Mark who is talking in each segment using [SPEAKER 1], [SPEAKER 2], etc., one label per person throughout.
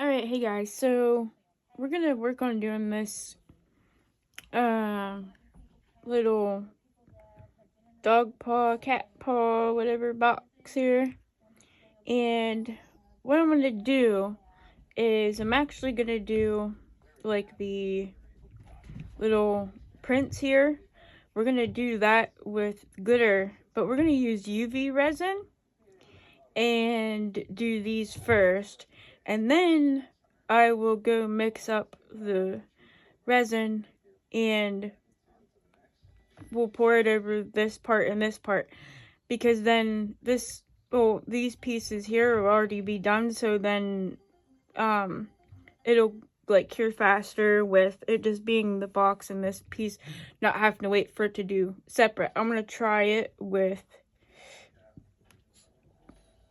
[SPEAKER 1] Alright, hey guys, so we're gonna work on doing this little dog paw, cat paw, whatever box here. And what I'm gonna do is I'm actually gonna do like the little prints here. We're gonna do that with glitter, but we're gonna use UV resin and do these first, and then I will go mix up the resin and we'll pour it over this part and this part, because then these pieces here will already be done, so then it'll like cure faster with it just being the box and this piece not having to wait for it to do separate. I'm gonna try it with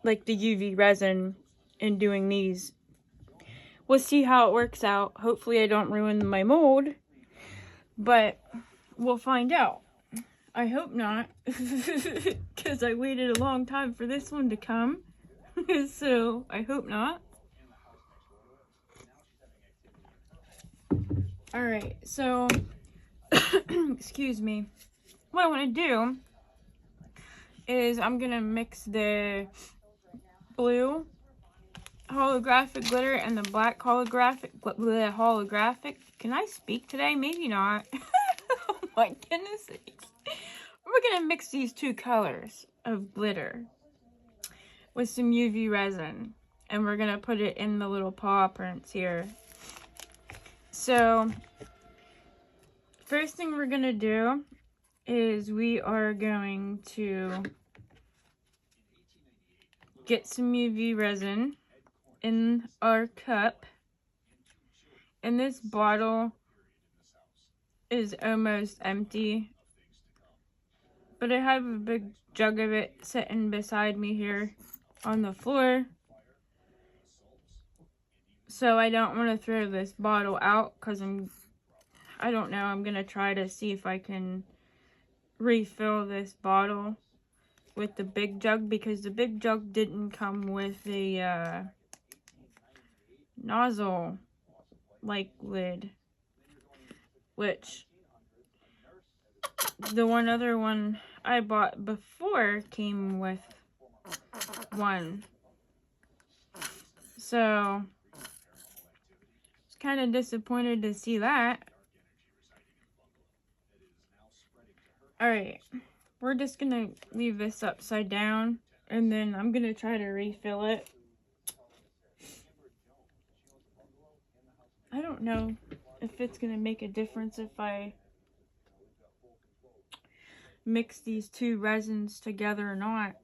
[SPEAKER 1] like the UV resin and doing these. We'll see how it works out. Hopefully I don't ruin my mold, but we'll find out. I hope not, because I waited a long time for this one to come, so I hope not. Alright, so, excuse me, what I want to do is I'm going to mix the blue holographic glitter and the black holographic, can I speak today? Maybe not. Oh my goodness sakes. We're going to mix these two colors of glitter with some UV resin, and we're going to put it in the little paw prints here. So, first thing we're going to do is we are going to get some UV resin in our cup. And this bottle is almost empty, but I have a big jug of it sitting beside me here on the floor, so I don't want to throw this bottle out, because I don't know, I'm gonna try to see if I can refill this bottle with the big jug, because the big jug didn't come with a nozzle like lid, which the other one I bought before came with one. So I was kind of disappointed to see that. Alright, we're just gonna leave this upside down, and then I'm gonna try to refill it. I don't know if it's gonna make a difference if I mix these two resins together or not.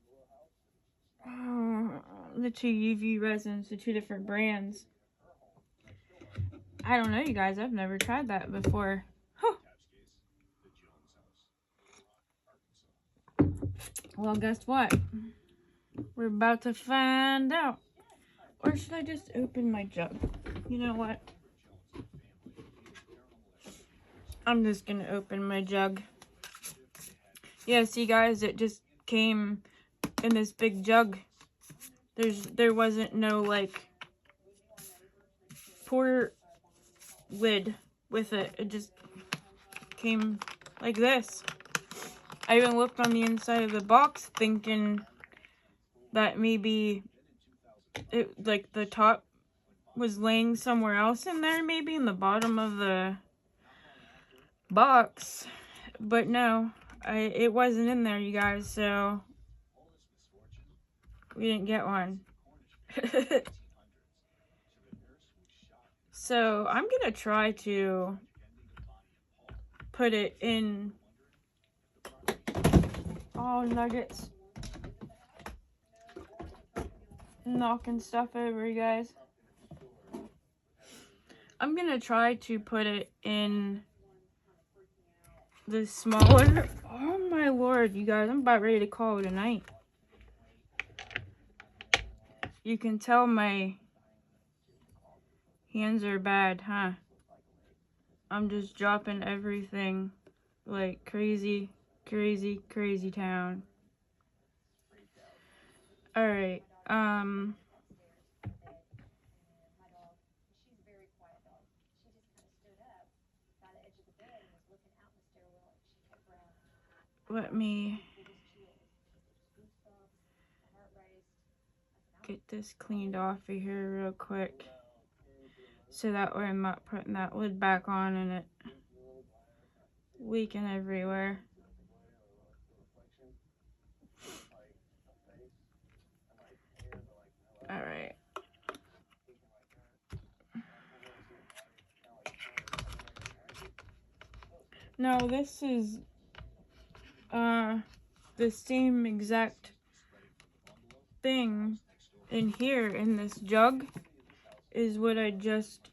[SPEAKER 1] The two UV resins, the two different brands. I don't know, you guys. I've never tried that before. Huh. Well, guess what? We're about to find out. Or should I just open my jug? You know what? I'm just gonna open my jug. Yeah, see guys, it just came in this big jug. There wasn't no like pour lid with it. It just came like this. I even looked on the inside of the box thinking that maybe it, like the top was laying somewhere else in there, maybe in the bottom of the box, but no, it wasn't in there, you guys, so we didn't get one. So I'm gonna try to put it in. Oh, nuggets. Knocking stuff over, you guys. I'm gonna try to put it in the smaller. Oh my lord, you guys, I'm about ready to call it a night. You can tell my hands are bad, huh? I'm just dropping everything like crazy, crazy, crazy town. Alright, let me get this cleaned off of here real quick, so that way I'm not putting that lid back on and it leaking everywhere. Alright. Now this is the same exact thing in here in this jug is what I just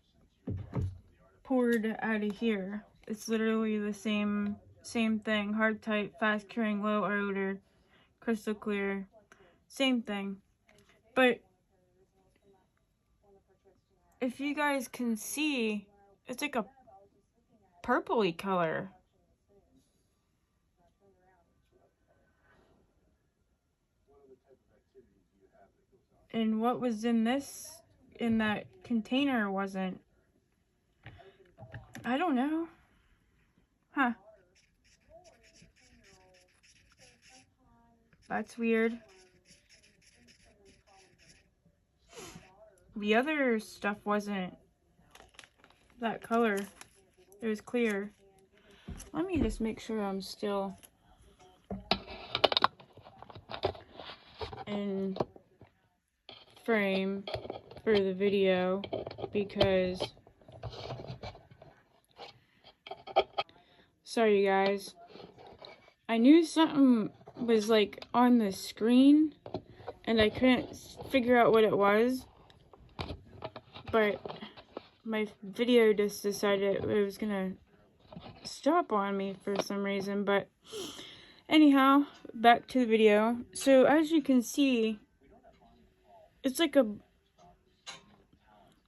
[SPEAKER 1] poured out of here. It's literally the same thing. Hard type, fast curing, low odor, crystal clear. Same thing. But if you guys can see, it's like a purpley color. And what was in that container wasn't. I don't know. Huh. That's weird. The other stuff wasn't that color. It was clear. Let me just make sure I'm still in frame for the video, because sorry guys, I knew something was like on the screen and I couldn't figure out what it was, but my video just decided it was gonna stop on me for some reason. But anyhow, back to the video. So as you can see, it's like a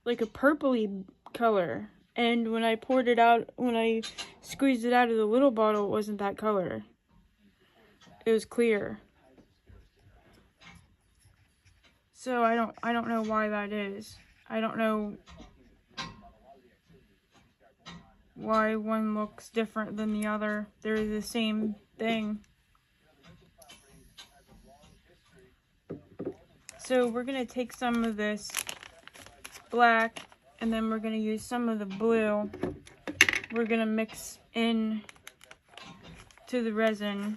[SPEAKER 1] purpley color, and when I poured it out, when I squeezed it out of the little bottle, it wasn't that color. It was clear. So I don't know why that is. I don't know why one looks different than the other. They're the same thing. So we're gonna take some of this black, and then we're gonna use some of the blue. We're gonna mix in to the resin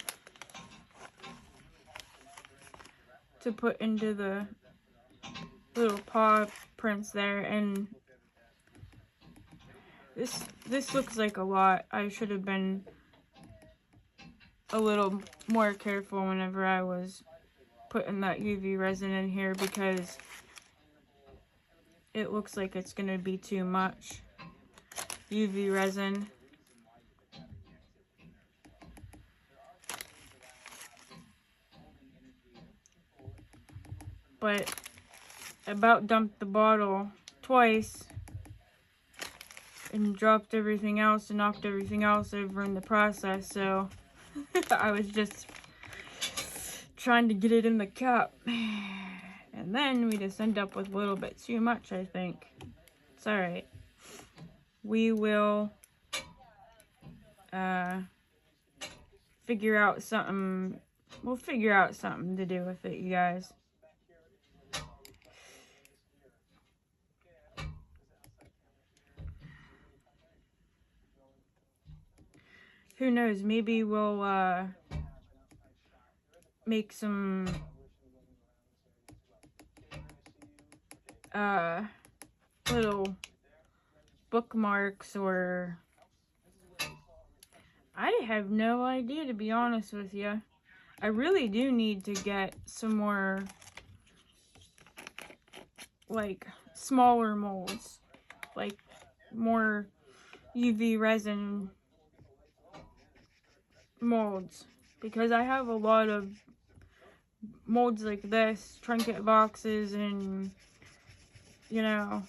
[SPEAKER 1] to put into the little paw prints there. And this looks like a lot. I should have been a little more careful whenever I was putting that UV resin in here, because it looks like it's gonna be too much UV resin. But I about dumped the bottle twice and dropped everything else and knocked everything else over in the process, so I was just trying to get it in the cup, and then we just end up with a little bit too much, I think. It's alright. We will figure out something. We'll figure out something to do with it, you guys. Who knows, maybe we'll make some little bookmarks, or I have no idea, to be honest with you. I really do need to get some more like smaller molds, like more UV resin molds, because I have a lot of molds like this, trinket boxes, and you know,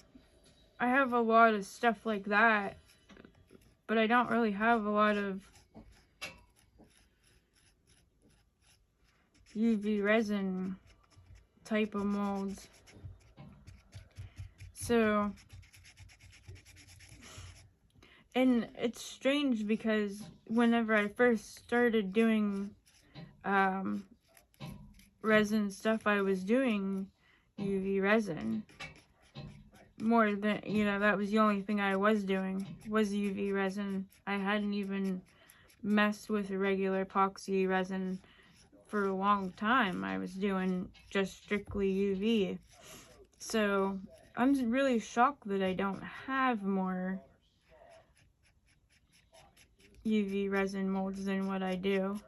[SPEAKER 1] I have a lot of stuff like that, but I don't really have a lot of UV resin type of molds. So And it's strange because whenever I first started doing resin stuff, I was doing UV resin. More than, that was the only thing I was doing, was UV resin. I hadn't even messed with a regular epoxy resin for a long time. I was doing just strictly UV. So I'm really shocked that I don't have more UV resin molds than what I do.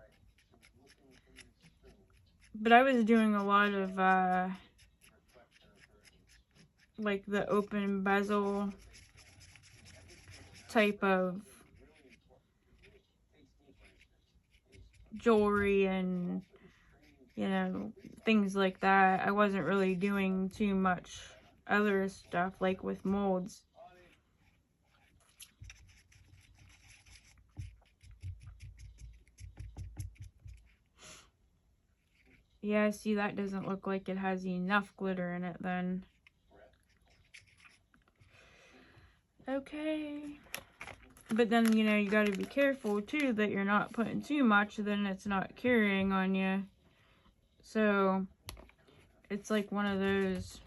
[SPEAKER 1] But I was doing a lot of like the open bezel type of jewelry and things like that. I wasn't really doing too much other stuff like with molds. Yeah, see, that doesn't look like it has enough glitter in it then. Okay. But then, you gotta be careful too that you're not putting too much, then it's not curing on you. So, it's like one of those.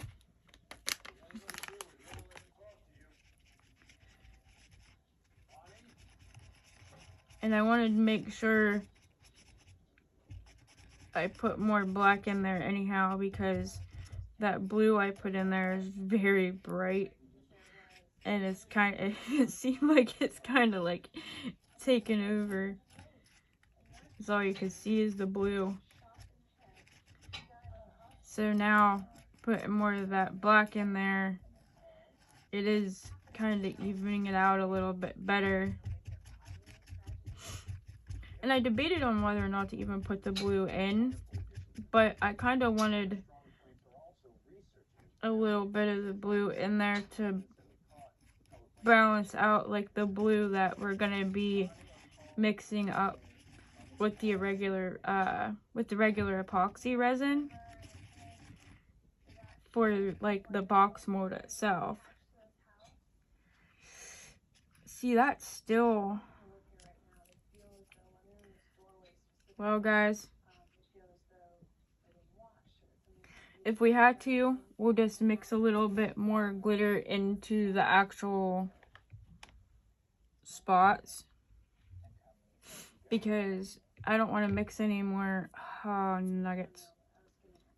[SPEAKER 1] And I wanted to make sure I put more black in there anyhow, because that blue I put in there is very bright. And it's it seemed like it's kind of like taken over. Because all you can see is the blue. So now, putting more of that black in there, it is kind of evening it out a little bit better. And I debated on whether or not to even put the blue in, but I kind of wanted a little bit of the blue in there to balance out like the blue that we're gonna be mixing up with the regular epoxy resin for like the box mold itself. See, that's still, well guys, if we had to, we'll just mix a little bit more glitter into the actual spots, because I don't want to mix any more nuggets.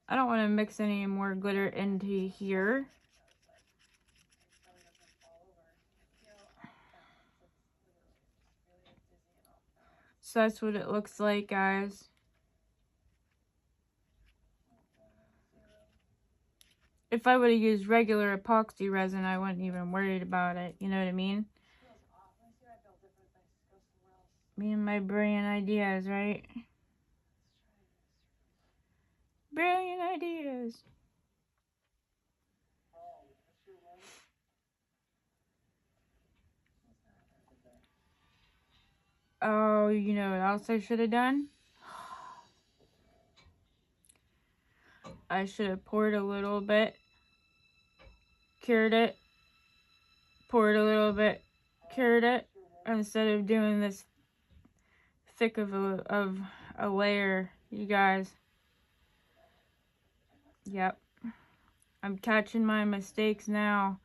[SPEAKER 1] I don't want to mix any more glitter into here. So that's what it looks like, guys. If I would have used regular epoxy resin, I wouldn't even worried about it. You know what I mean? Me and my brilliant ideas, right? Brilliant ideas. Oh, you know what else I should have done? I should have poured a little bit, cured it, poured a little bit, cured it, instead of doing this thick of a layer, you guys. Yep. I'm catching my mistakes now.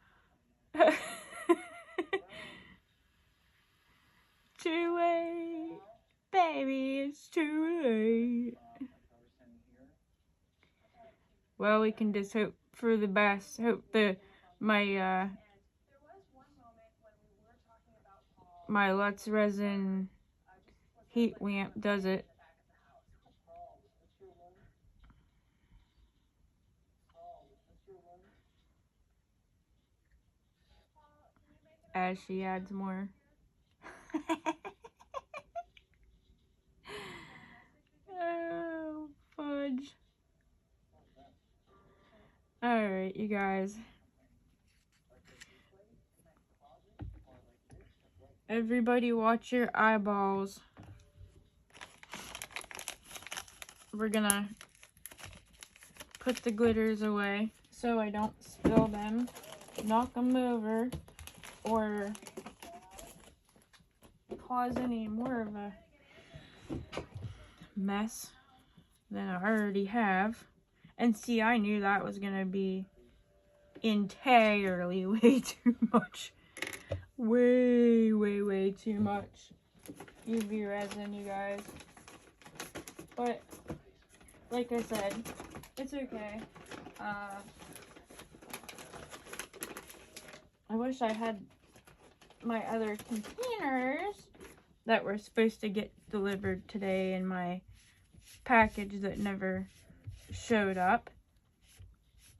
[SPEAKER 1] Too late. Baby, it's too late. Well, we can just hope for the best. Hope my Let's Resin heat lamp does it. As she adds more. Oh, fudge. Alright, you guys. Everybody watch your eyeballs. We're gonna put the glitters away so I don't spill them, knock them over, or cause any more of a mess than I already have. And see, I knew that was gonna be entirely way too much. Way too much UV resin, you guys. But like I said, it's okay. I wish I had my other containers that were supposed to get delivered today in my package that never showed up.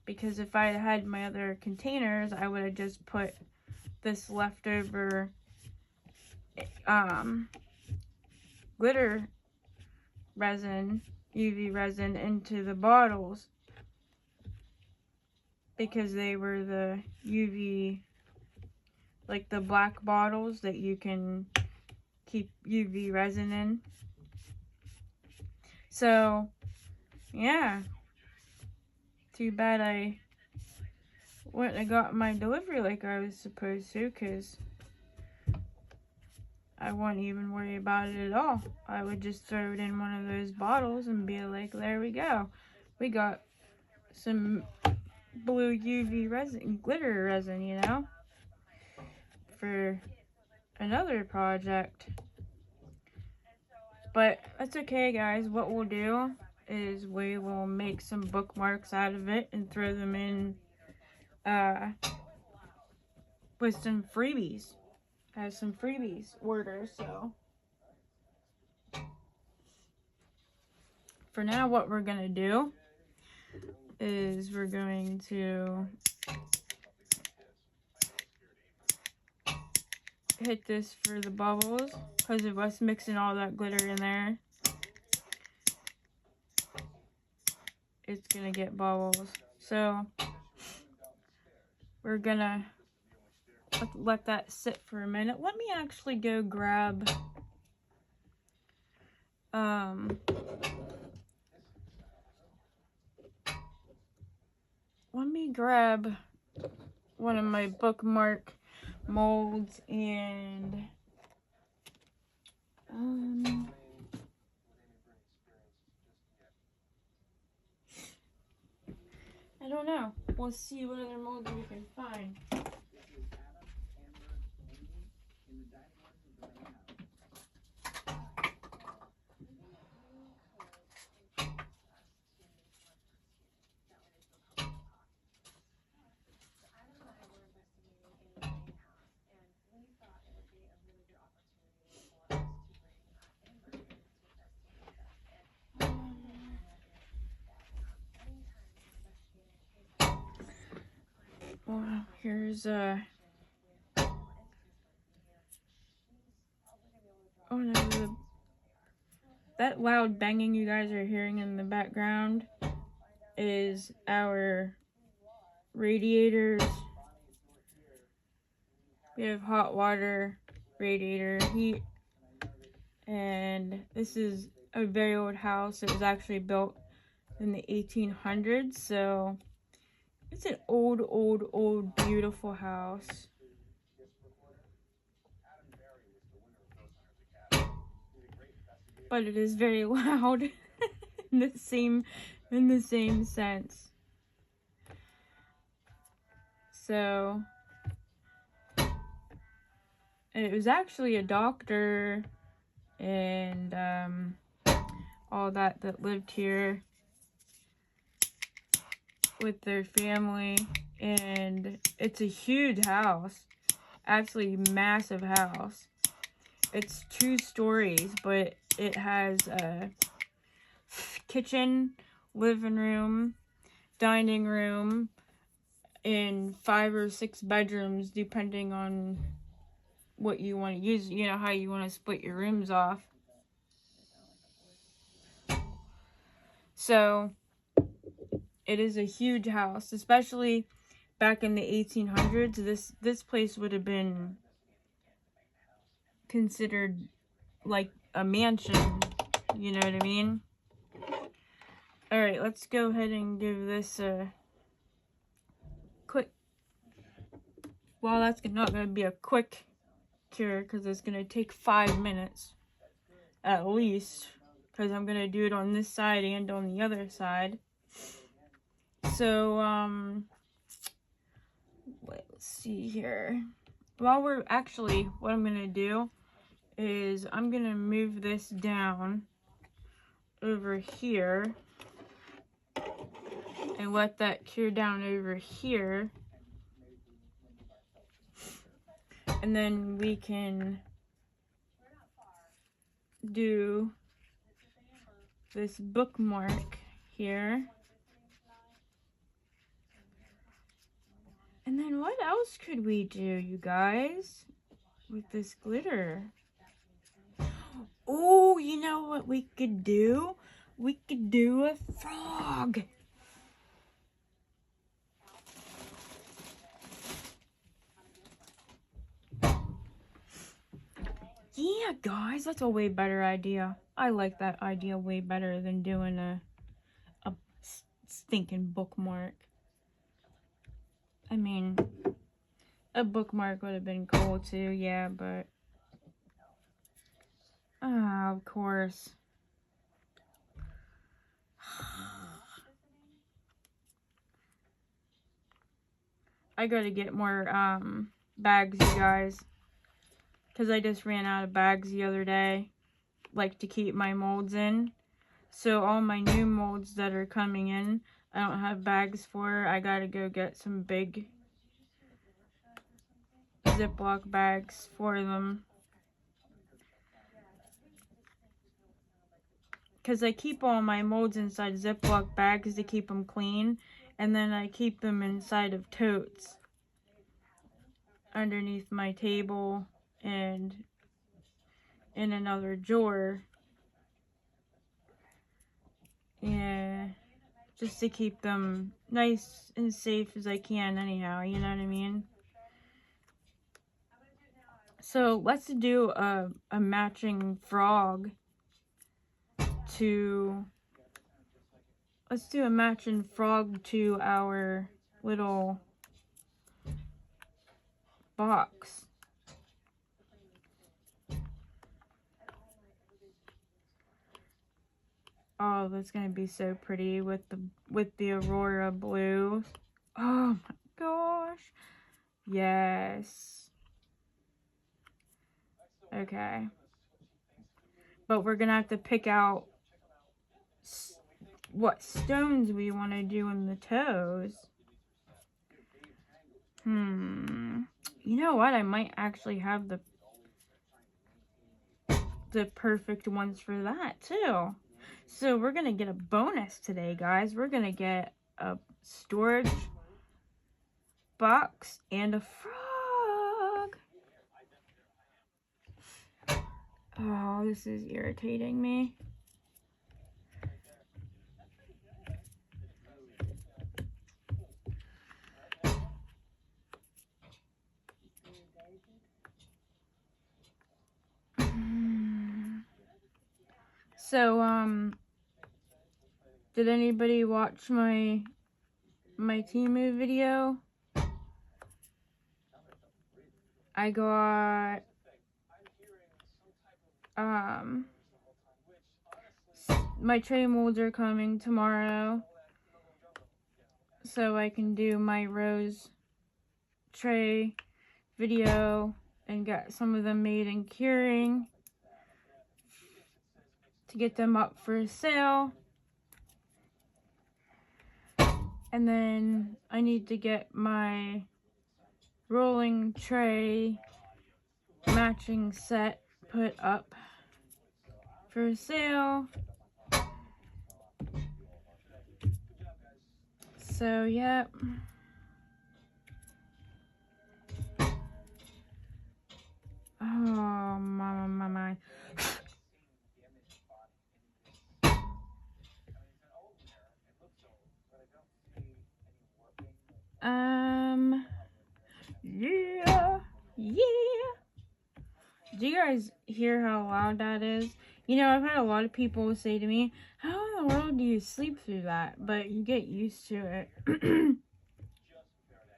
[SPEAKER 1] Because if I had my other containers, I would have just put this leftover glitter resin, UV resin, into the bottles. Because they were the UV, like the black bottles that you can keep UV resin in. So, yeah. Too bad I went and got my delivery like I was supposed to, because I wouldn't even worry about it at all. I would just throw it in one of those bottles and be like, there we go. We got some blue UV resin, glitter resin, you know, for another project. But that's okay, guys. What we'll do is we will make some bookmarks out of it and throw them in with some freebies. I have some freebies orders, so for now what we're gonna do is we're going to hit this for the bubbles because of us mixing all that glitter in there. It's gonna get bubbles, so we're gonna let that sit for a minute. Let me actually go grab one of my bookmark molds and I don't know. We'll see what other molds we can find. Well, here's oh no, that loud banging you guys are hearing in the background is our radiators. We have hot water, radiator, heat, and this is a very old house. It was actually built in the 1800s, so it's an old, beautiful house. But it is very loud in the same sense. So it was actually a doctor and all that lived here with their family, and it's a huge house, absolutely massive house. It's 2 stories, but it has a kitchen, living room, dining room, and 5 or 6 bedrooms depending on what you want to use, you know, how you want to split your rooms off. So it is a huge house, especially back in the 1800s. This place would have been considered like a mansion, you know what I mean? Alright, let's go ahead and give this a quick, well, that's not going to be a quick here because it's going to take 5 minutes at least, because I'm going to do it on this side and on the other side. So, let's see here. While we're actually, what I'm going to do is I'm going to move this down over here and let that cure down over here. And then we can do this bookmark here. And then what else could we do, you guys, with this glitter? Oh, you know what we could do? We could do a frog. Yeah, guys, that's a way better idea. I like that idea way better than doing a stinking bookmark. I mean, a bookmark would have been cool too, yeah, but... of course. I gotta get more, bags, you guys. Because I just ran out of bags the other day, like, to keep my molds in. So all my new molds that are coming in, I don't have bags for. I gotta go get some big Ziploc bags for them. Because I keep all my molds inside Ziploc bags to keep them clean. And then I keep them inside of totes underneath my table and in another drawer. Yeah, just to keep them nice and safe as I can anyhow, you know what I mean? So let's do a matching frog to... Let's do a matching frog to our little box. Oh, that's gonna be so pretty with the Aurora blue. Oh my gosh. Yes. Okay. But we're gonna have to pick out what stones we want to do in the toes. You know what? I might actually have the perfect ones for that too. So we're gonna get a bonus today, guys. We're gonna get a storage box and a frog. Oh, this is irritating me. So, did anybody watch my Temu video? I got, my tray molds are coming tomorrow, so I can do my rose tray video and get some of them made and curing to get them up for sale. And then I need to get my rolling tray matching set put up for sale. So, yep. Oh, my. Yeah. Do you guys hear how loud that is? You know, I've had a lot of people say to me, how in the world do you sleep through that? But you get used to it.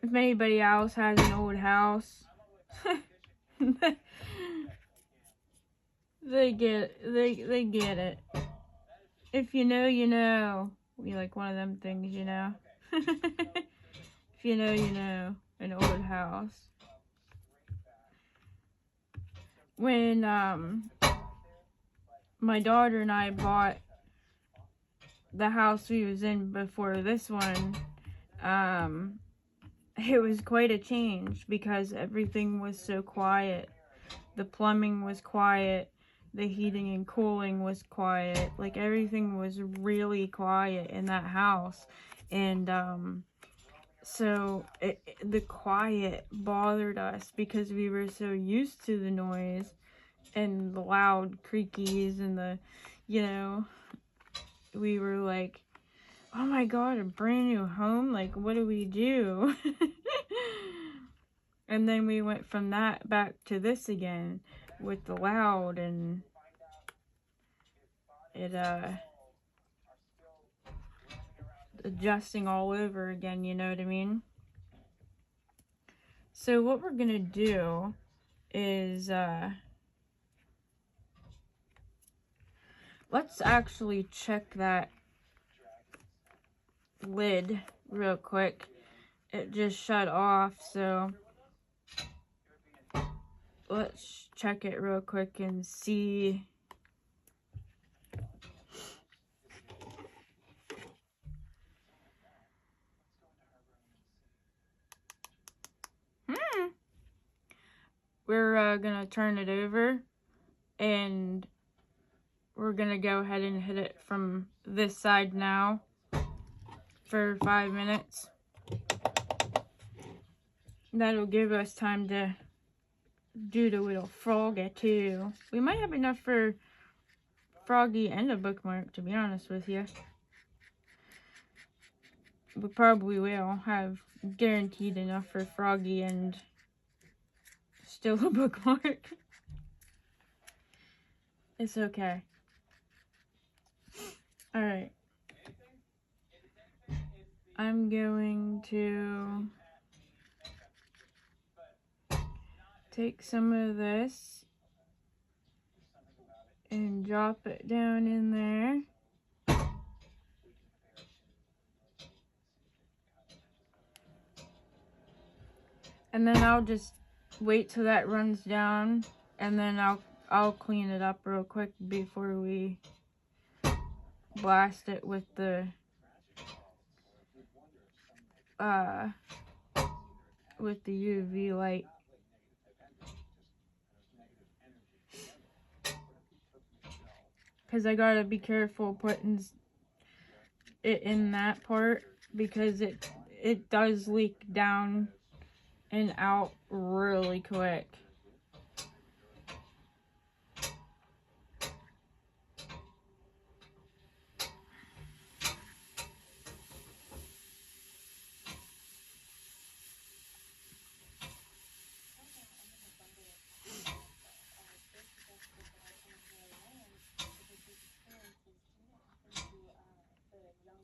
[SPEAKER 1] If anybody else has an old house, They get it. If you know, you know. We like one of them things, you know. If you know, you know. An old house. When my daughter and I bought the house we was in before this one, it was quite a change because everything was so quiet. The plumbing was quiet. The heating and cooling was quiet. Like, everything was really quiet in that house. And, so the quiet bothered us because we were so used to the noise and the loud creakies and the, you know, we were like, oh my god, a brand new home? Like, what do we do? And then we went from that back to this again with the loud, and it adjusting all over again, you know what I mean? So what we're gonna do is let's actually check that lid real quick. It just shut off, so let's check it real quick and see. We're gonna turn it over, and we're gonna go ahead and hit it from this side now for 5 minutes. That'll give us time to do the little froggy too. We might have enough for froggy and a bookmark, to be honest with you. We probably will have guaranteed enough for froggy and still a bookmark. It's okay. Alright. I'm going to take some of this and drop it down in there. And then I'll just wait till that runs down, and then I'll clean it up real quick before we blast it with the UV light. Cause I gotta be careful putting it in that part because it does leak down and out really quick.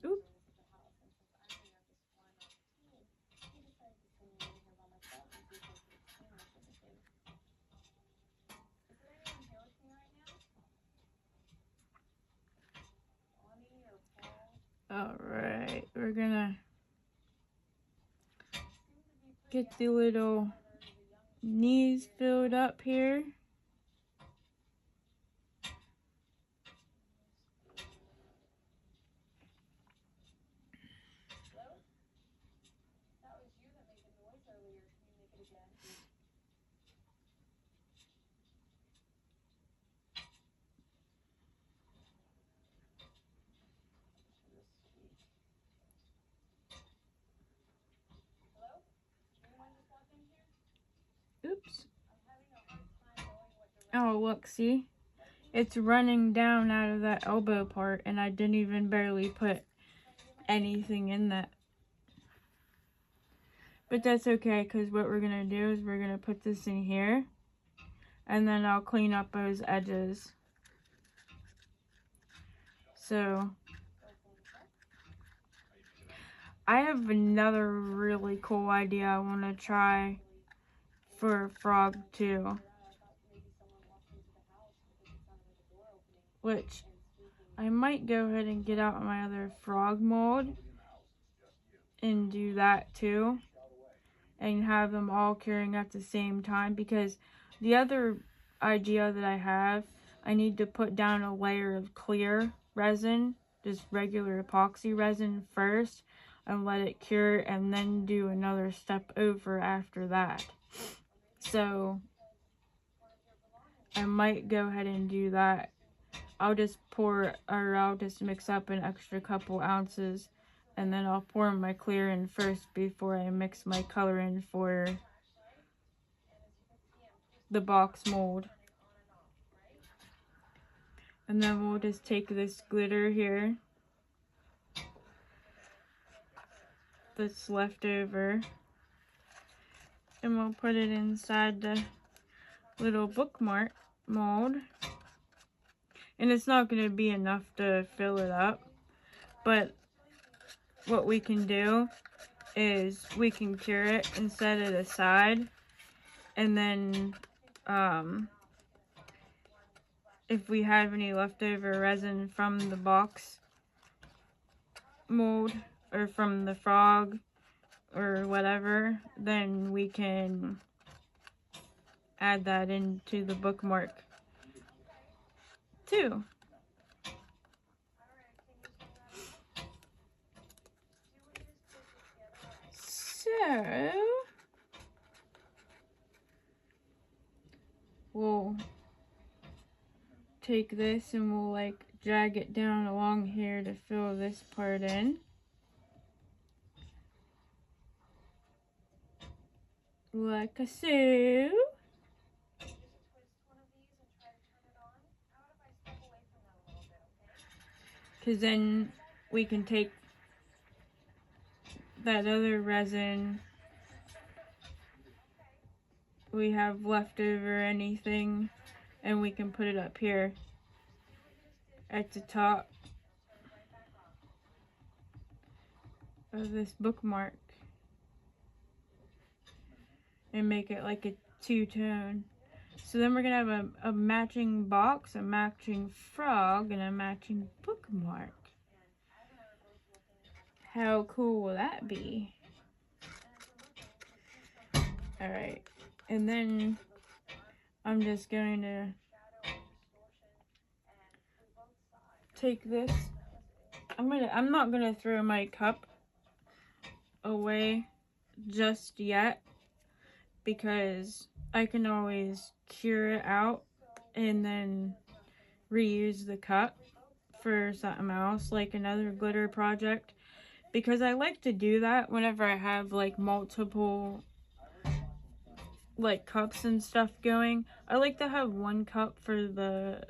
[SPEAKER 1] Oop. Alright, we're gonna get the little knees filled up here. Oops. Oh, look, see? It's running down out of that elbow part, and I didn't even barely put anything in that. But that's okay, because what we're going to do is we're going to put this in here, and then I'll clean up those edges. So, I have another really cool idea I want to try for a frog too. Which I might go ahead and get out my other frog mold and do that too. And have them all curing at the same time, because the other idea that I have, I need to put down a layer of clear resin, just regular epoxy resin first, and let it cure, and then do another step over after that. So I might go ahead and do that. I'll just mix up an extra couple ounces, and then I'll pour my clear in first before I mix my color in for the box mold. And then we'll just take this glitter here that's left over, and we'll put it inside the little bookmark mold. And it's not going to be enough to fill it up, but what we can do is we can cure it and set it aside, and then if we have any leftover resin from the box mold or from the frog or whatever, then we can add that into the bookmark too. So we'll take this and we'll like drag it down along here to fill this part in. Like so. Because then we can take that other resin we have left over, anything, and we can put it up here at the top of this bookmark and make it like a two-tone. So then we're gonna have a matching box, a matching frog, and a matching bookmark. How cool will that be? Alright, and then I'm just going to take this. I'm not gonna throw my cup away just yet, because I can always cure it out and then reuse the cup for something else, like another glitter project, because I like to do that whenever I have like multiple like cups and stuff going. I like to have one cup for the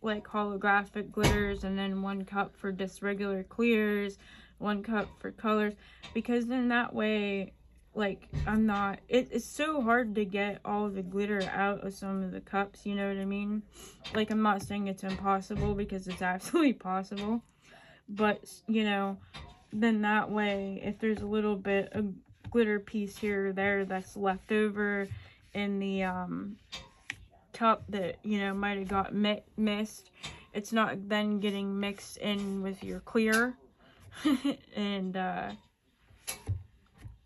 [SPEAKER 1] like holographic glitters, and then one cup for just regular clears, one cup for colors, because then that way, like, it's so hard to get all the glitter out of some of the cups, you know what I mean? Like, I'm not saying it's impossible, because it's absolutely possible, but, you know, then that way, if there's a little bit of glitter piece here or there that's left over in the cup that, you know, might have got missed, it's not then getting mixed in with your clear and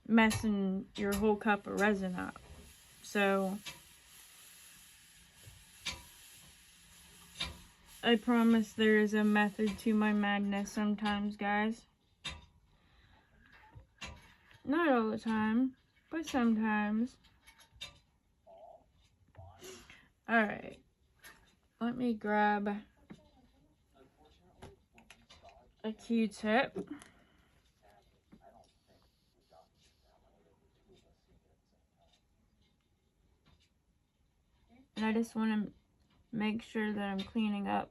[SPEAKER 1] messing your whole cup of resin up. So I promise there is a method to my madness sometimes, guys. Not all the time, but sometimes. Alright, let me grab a Q-tip. And I just want to make sure that I'm cleaning up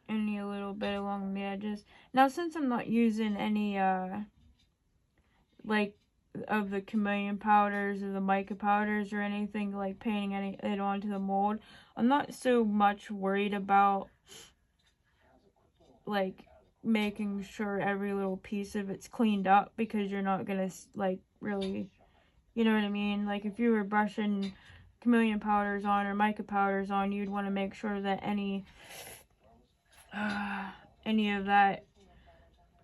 [SPEAKER 1] any a little bit along the edges. Now, since I'm not using any like of the chameleon powders or the mica powders or anything, like painting it onto the mold, I'm not so much worried about like making sure every little piece of it's cleaned up, because you're not gonna like really You know what I mean? Like if you were brushing chameleon powders on or mica powders on, you'd want to make sure that any of that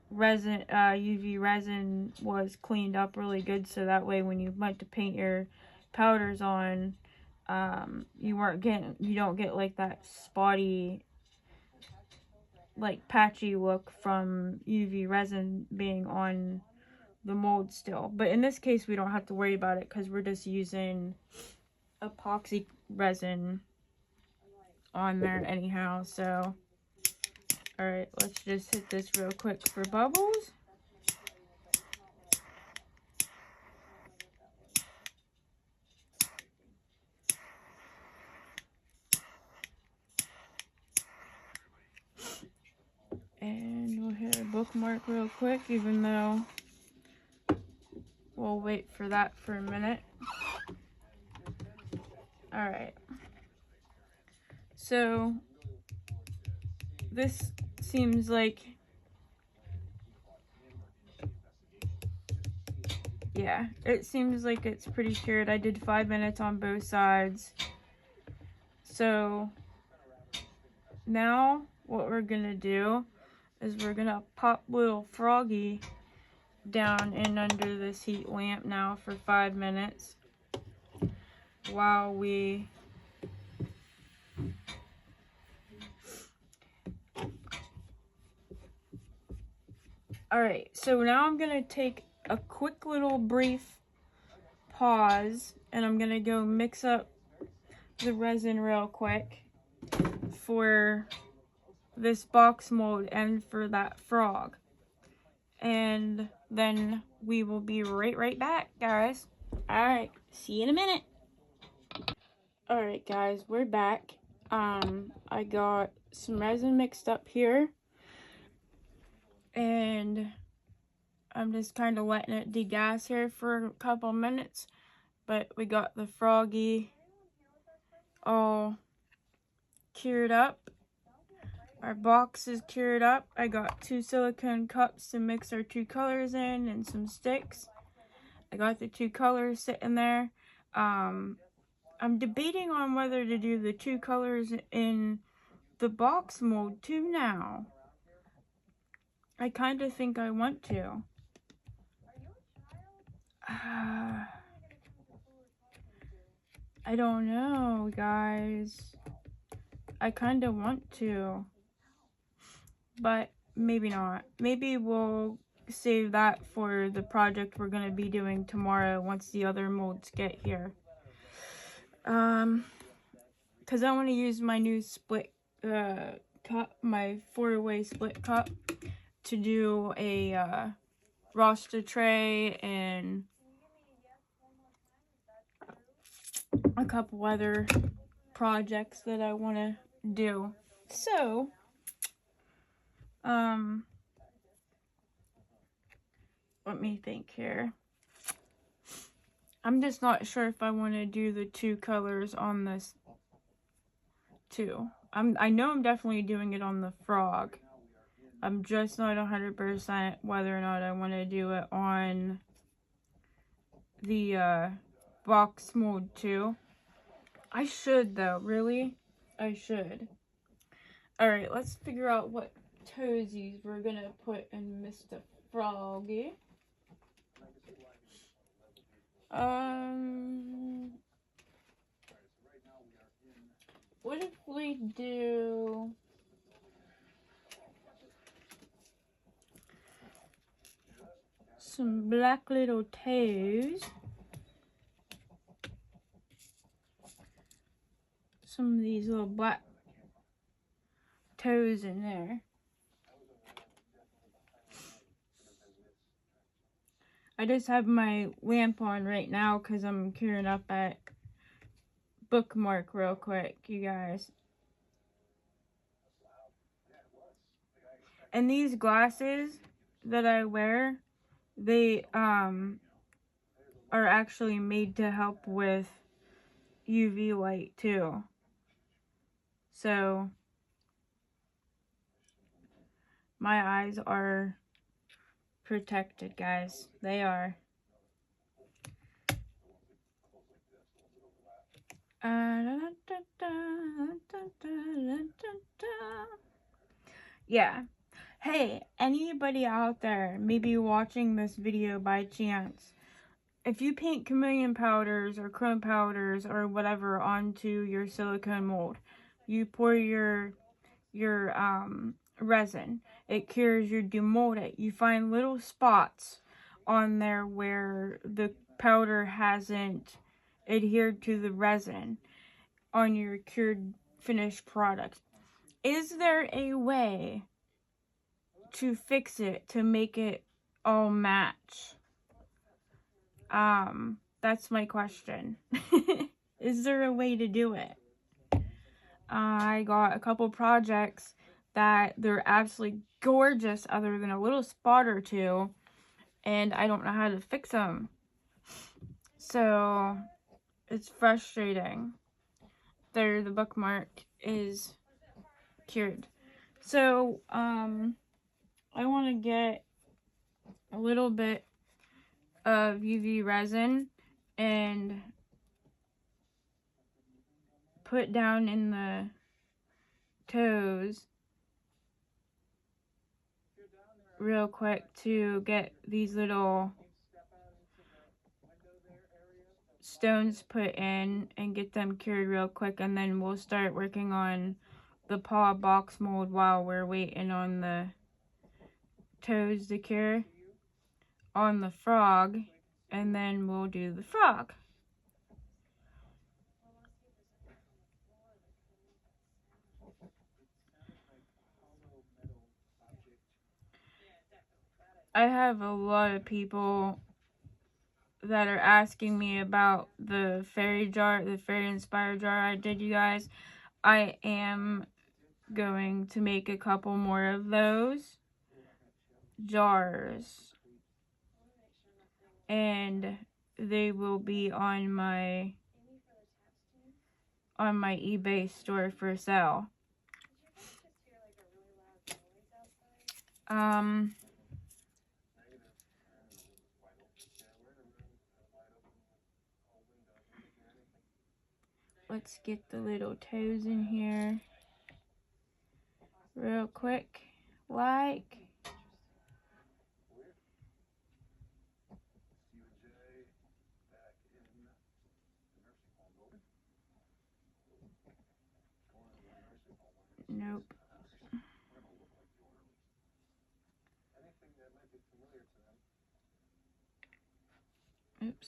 [SPEAKER 1] resin, UV resin was cleaned up really good, so that way when you went to paint your powders on, you don't get like that spotty, like patchy look from UV resin being on the mold still. But in this case, we don't have to worry about it because we're just using epoxy resin on there anyhow. So, alright, let's just hit this real quick for bubbles. And we'll hit a bookmark real quick, even though we'll wait for that for a minute. Alright. So, this seems like, yeah, it seems like it's pretty cured. I did 5 minutes on both sides. So, now what we're gonna do is we're gonna pop little Froggy down in under this heat lamp now for 5 minutes while we Alright, so now I'm gonna take a quick little brief pause and I'm gonna go mix up the resin real quick for this box mold and for that frog. And then we will be right back, guys. Alright, see you in a minute. Alright guys, we're back. I got some resin mixed up here. And I'm just kind of letting it degas here for a couple minutes. But we got the Froggy all cured up. Our box is cured up. I got 2 silicone cups to mix our 2 colors in and some sticks. I got the 2 colors sitting there. I'm debating on whether to do the 2 colors in the box mold too now. I kind of think I want to. I don't know, guys. I kind of want to. But maybe not. Maybe we'll save that for the project we're going to be doing tomorrow once the other molds get here. Because I want to use my new split cup, my 4-way split cup, to do a roster tray and a couple other projects that I want to do. So, let me think here. I'm just not sure if I want to do the 2 colors on this too. I know I'm definitely doing it on the frog. I'm just not 100% whether or not I want to do it on the box mold too. I should though, really. I should. Alright, let's figure out what toesies we're gonna put in Mr. Froggy. What if we do some black little toes? Some of these little black toes in there. I just have my lamp on right now because I'm curing up at bookmark real quick, you guys. And these glasses that I wear, they are actually made to help with UV light too. So my eyes are protected, guys. They are. Yeah. Hey, anybody out there maybe watching this video by chance, if you paint chameleon powders or chrome powders or whatever onto your silicone mold, you pour your resin, it cures, you demold it, you find little spots on there where the powder hasn't adhered to the resin on your cured finished product. Is there a way to fix it, to make it all match? That's my question. Is there a way to do it? I got a couple projects that they're absolutely gorgeous other than a little spot or two, and I don't know how to fix them. So it's frustrating. There, the bookmark is cured. So I want to get a little bit of UV resin and put down in the toes real quick to get these little stones put in and get them cured real quick, and then we'll start working on the paw box mold while we're waiting on the toes to cure on the frog, and then we'll do the frog. I have a lot of people that are asking me about the fairy jar, the fairy inspired jar I did, you guys. I am going to make a couple more of those jars, and they will be on my eBay store for sale. Let's get the little toes in here real quick, like. Nope. Oops.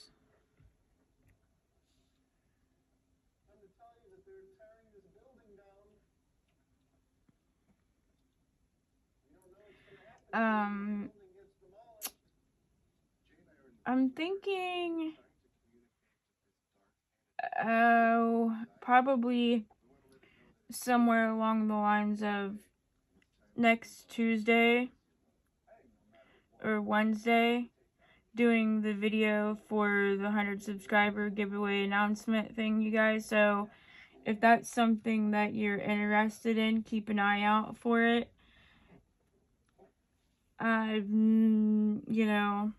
[SPEAKER 1] I'm thinking, probably somewhere along the lines of next Tuesday or Wednesday, doing the video for the 100 subscriber giveaway announcement thing, you guys. So if that's something that you're interested in, keep an eye out for it. You know,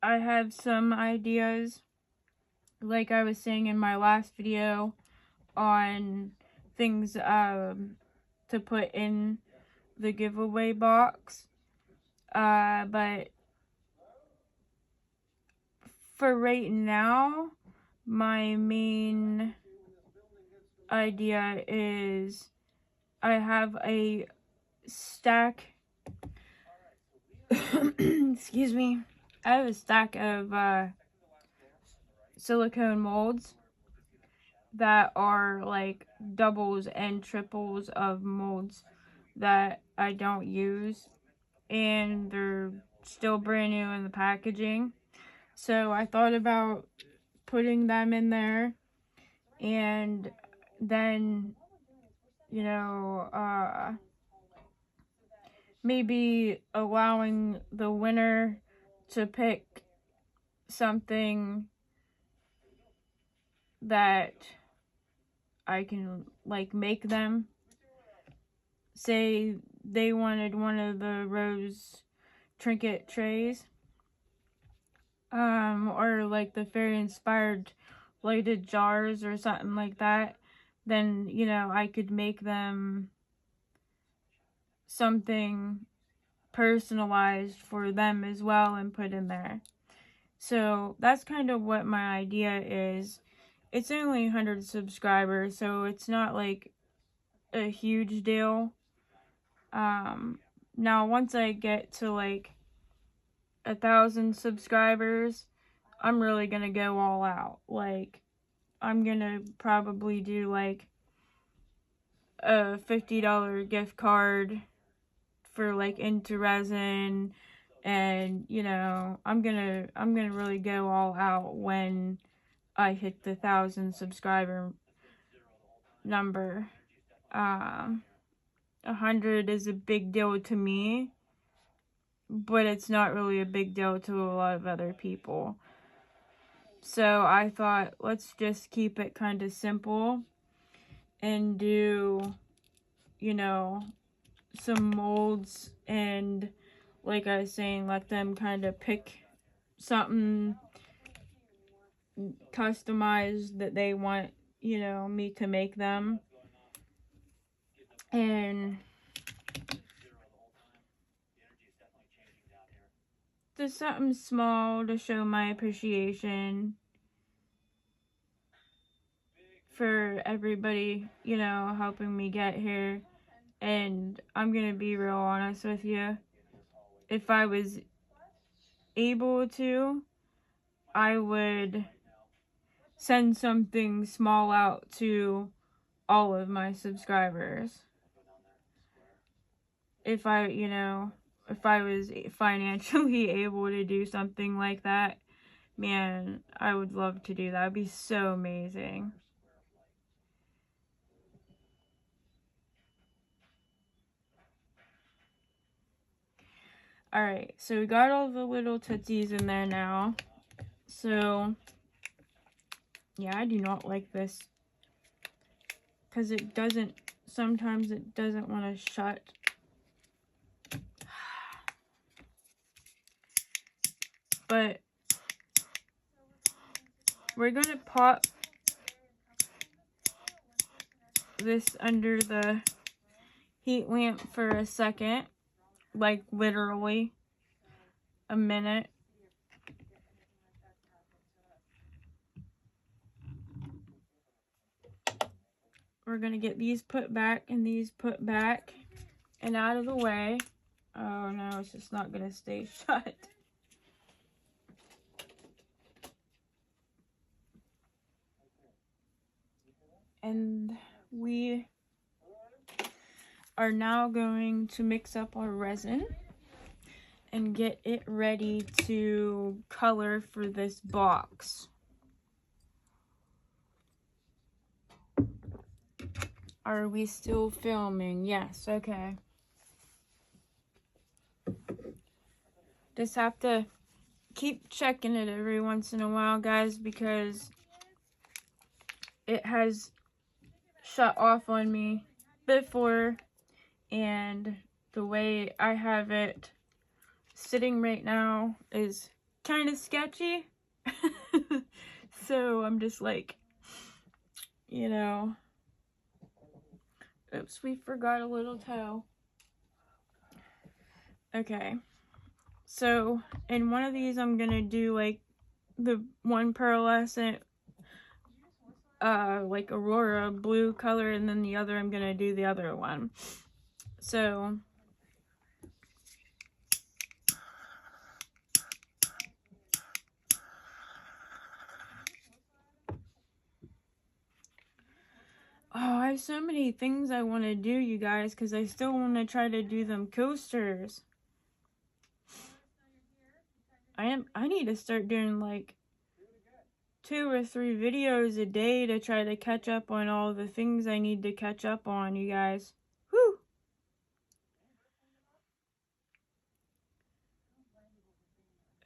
[SPEAKER 1] I have some ideas, like I was saying in my last video, on things to put in the giveaway box. But for right now, my main idea is I have a stack excuse me, I have a stack of silicone molds that are like doubles and triples of molds that I don't use, and they're still brand new in the packaging. So I thought about putting them in there, and then, you know, maybe allowing the winner to pick something that I can like make them. Say they wanted one of the rose trinket trays. or like the fairy inspired lighted jars or something like that, then, you know, I could make them something personalized for them as well and put in there. So that's kind of what my idea is. It's only 100 subscribers, so it's not like a huge deal. Now once I get to like 1,000 subscribers, I'm really gonna go all out. Like, I'm gonna probably do like a $50 gift card for like into resin, and you know, I'm gonna really go all out when I hit the 1,000 subscriber number. 100 is a big deal to me, but it's not really a big deal to a lot of other people. So I thought, let's just keep it kind of simple and do, you know, some molds, and like I was saying, let them kind of pick something customized that they want, you know, me to make them. And just something small to show my appreciation for everybody, you know, helping me get here. And I'm gonna be real honest with you. If I was able to, I would send something small out to all of my subscribers. If I, you know, if I was financially able to do something like that, man, I would love to do that. It'd be so amazing. Alright, so we got all the little tootsies in there now. So, yeah, I do not like this, because it doesn't, sometimes it doesn't want to shut. But we're going to pop this under the heat lamp for a second, like literally a minute. We're going to get these put back and these put back and out of the way. Oh no, it's just not going to stay shut. And we are now going to mix up our resin and get it ready to color for this box. Are we still filming? Yes, okay. Just have to keep checking it every once in a while, guys, because it has shut off on me before, and the way I have it sitting right now is kind of sketchy. So I'm just like, you know, oops, we forgot a little toe. Okay, so in one of these I'm gonna do like the one pearlescent like Aurora blue color, and then the other I'm gonna do the other one. So I have so many things I want to do, you guys, because I still want to try to do them coasters. I need to start doing like 2 or 3 videos a day to try to catch up on all the things I need to catch up on, you guys. Whew.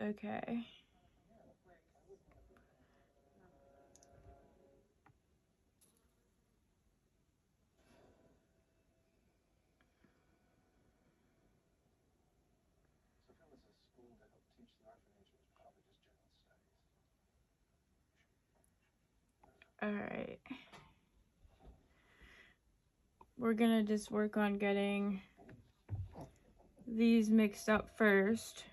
[SPEAKER 1] Okay. Alright. We're gonna just work on getting these mixed up first.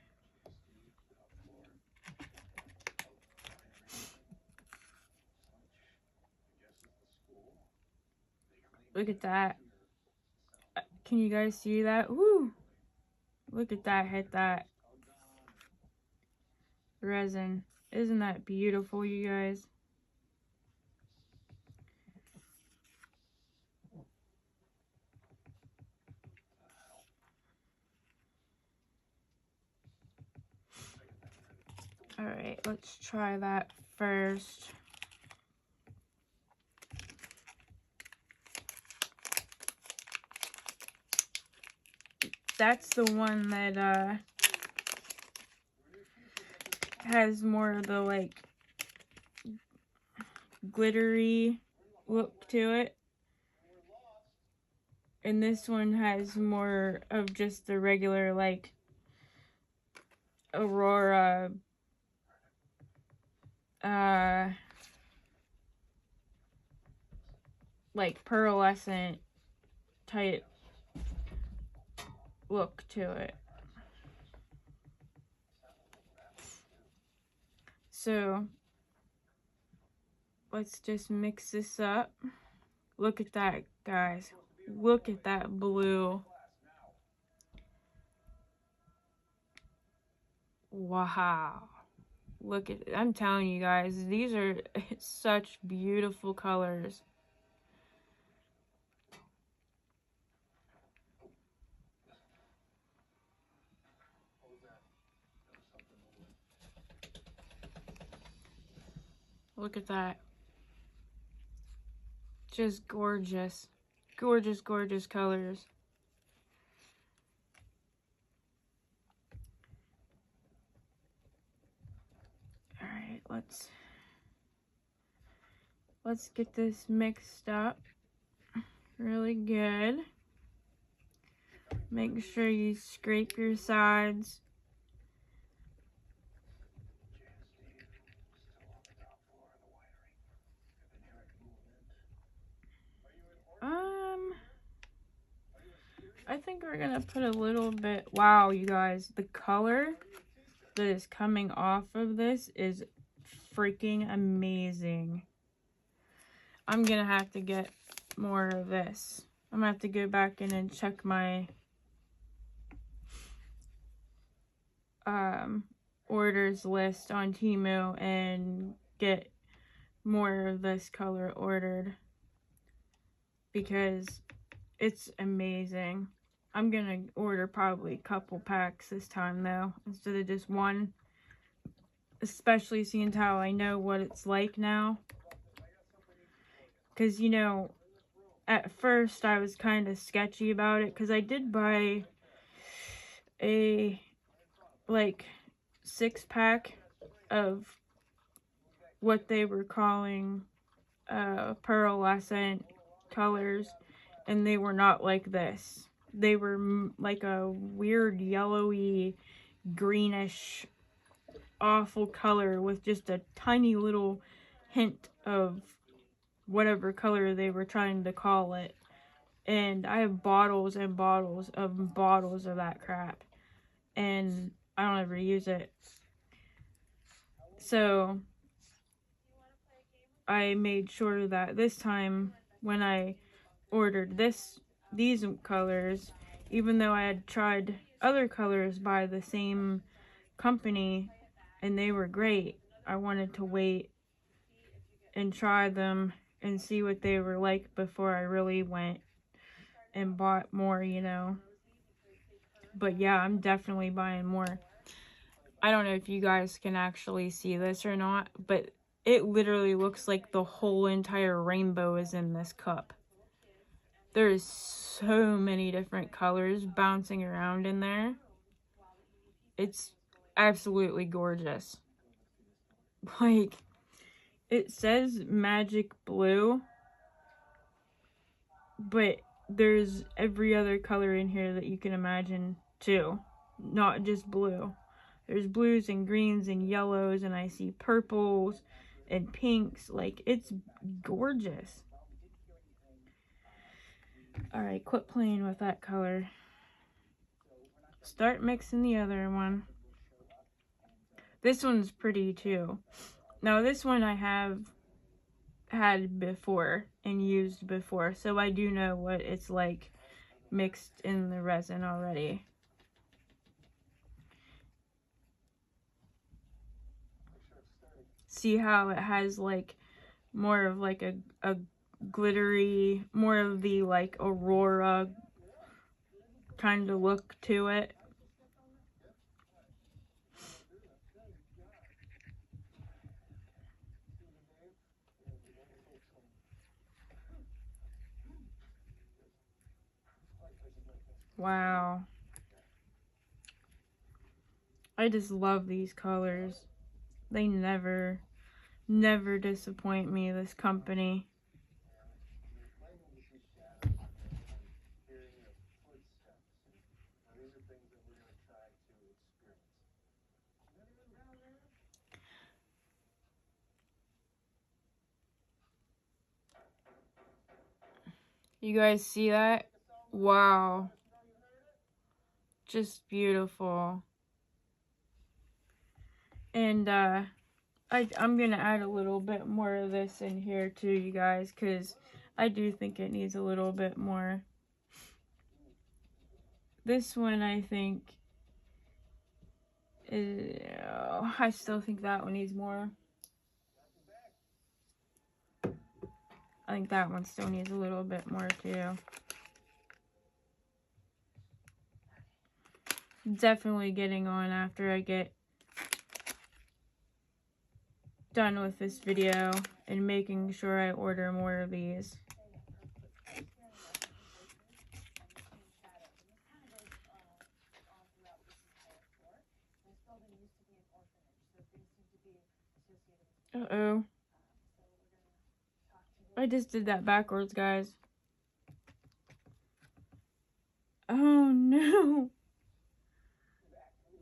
[SPEAKER 1] Look at that. Can you guys see that? Woo! Look at that, hit that resin. Isn't that beautiful, you guys? Alright, let's try that first. That's the one that has more of the like glittery look to it. And this one has more of just the regular like Aurora like pearlescent type look to it. So let's just mix this up. Look at that, guys. Look at that blue. Wow. Look at it. I'm telling you guys, these are such beautiful colors. Look at that. Just gorgeous. Gorgeous, gorgeous colors. Alright, let's get this mixed up really good. Make sure you scrape your sides. I think we're gonna put a little bit. Wow, you guys, the color that is coming off of this is freaking amazing. I'm gonna have to get more of this. I'm gonna have to go back in and check my orders list on Temu and get more of this color ordered because it's amazing. I'm gonna order probably a couple packs this time though, instead of just one. Especially seeing how I know what it's like now. Because, you know, at first I was kind of sketchy about it. Because I did buy a, like, 6-pack of what they were calling pearlescent colors. And they were not like this. They were like a weird yellowy, greenish, awful color with just a tiny little hint of whatever color they were trying to call it. And I have bottles and bottles of that crap. And I don't ever use it. So I made sure that this time when I ordered these colors, even though I had tried other colors by the same company and they were great, I wanted to wait and try them and see what they were like before I really went and bought more, you know. But yeah, I'm definitely buying more. I don't know if you guys can actually see this or not, but it literally looks like the whole entire rainbow is in this cup. There's so many different colors bouncing around in there. It's absolutely gorgeous. Like, it says magic blue, but there's every other color in here that you can imagine too, not just blue. There's blues and greens and yellows, and I see purples and pinks. Like, it's gorgeous. Alright, quit playing with that color. Start mixing the other one. This one's pretty too. Now this one I have had before and used before, so I do know what it's like mixed in the resin already. See how it has like more of like a glittery, more of the like Aurora kind of look to it. Wow. I just love these colors. They never disappoint me, this company. You guys see that? Wow. Just beautiful. And I'm gonna add a little bit more of this in here too, you guys, because I do think it needs a little bit more. This one I think is, I still think that one needs more. I think that one still needs a little bit more too. Definitely getting on after I get done with this video and making sure I order more of these. Uh-oh. I just did that backwards, guys. Oh no.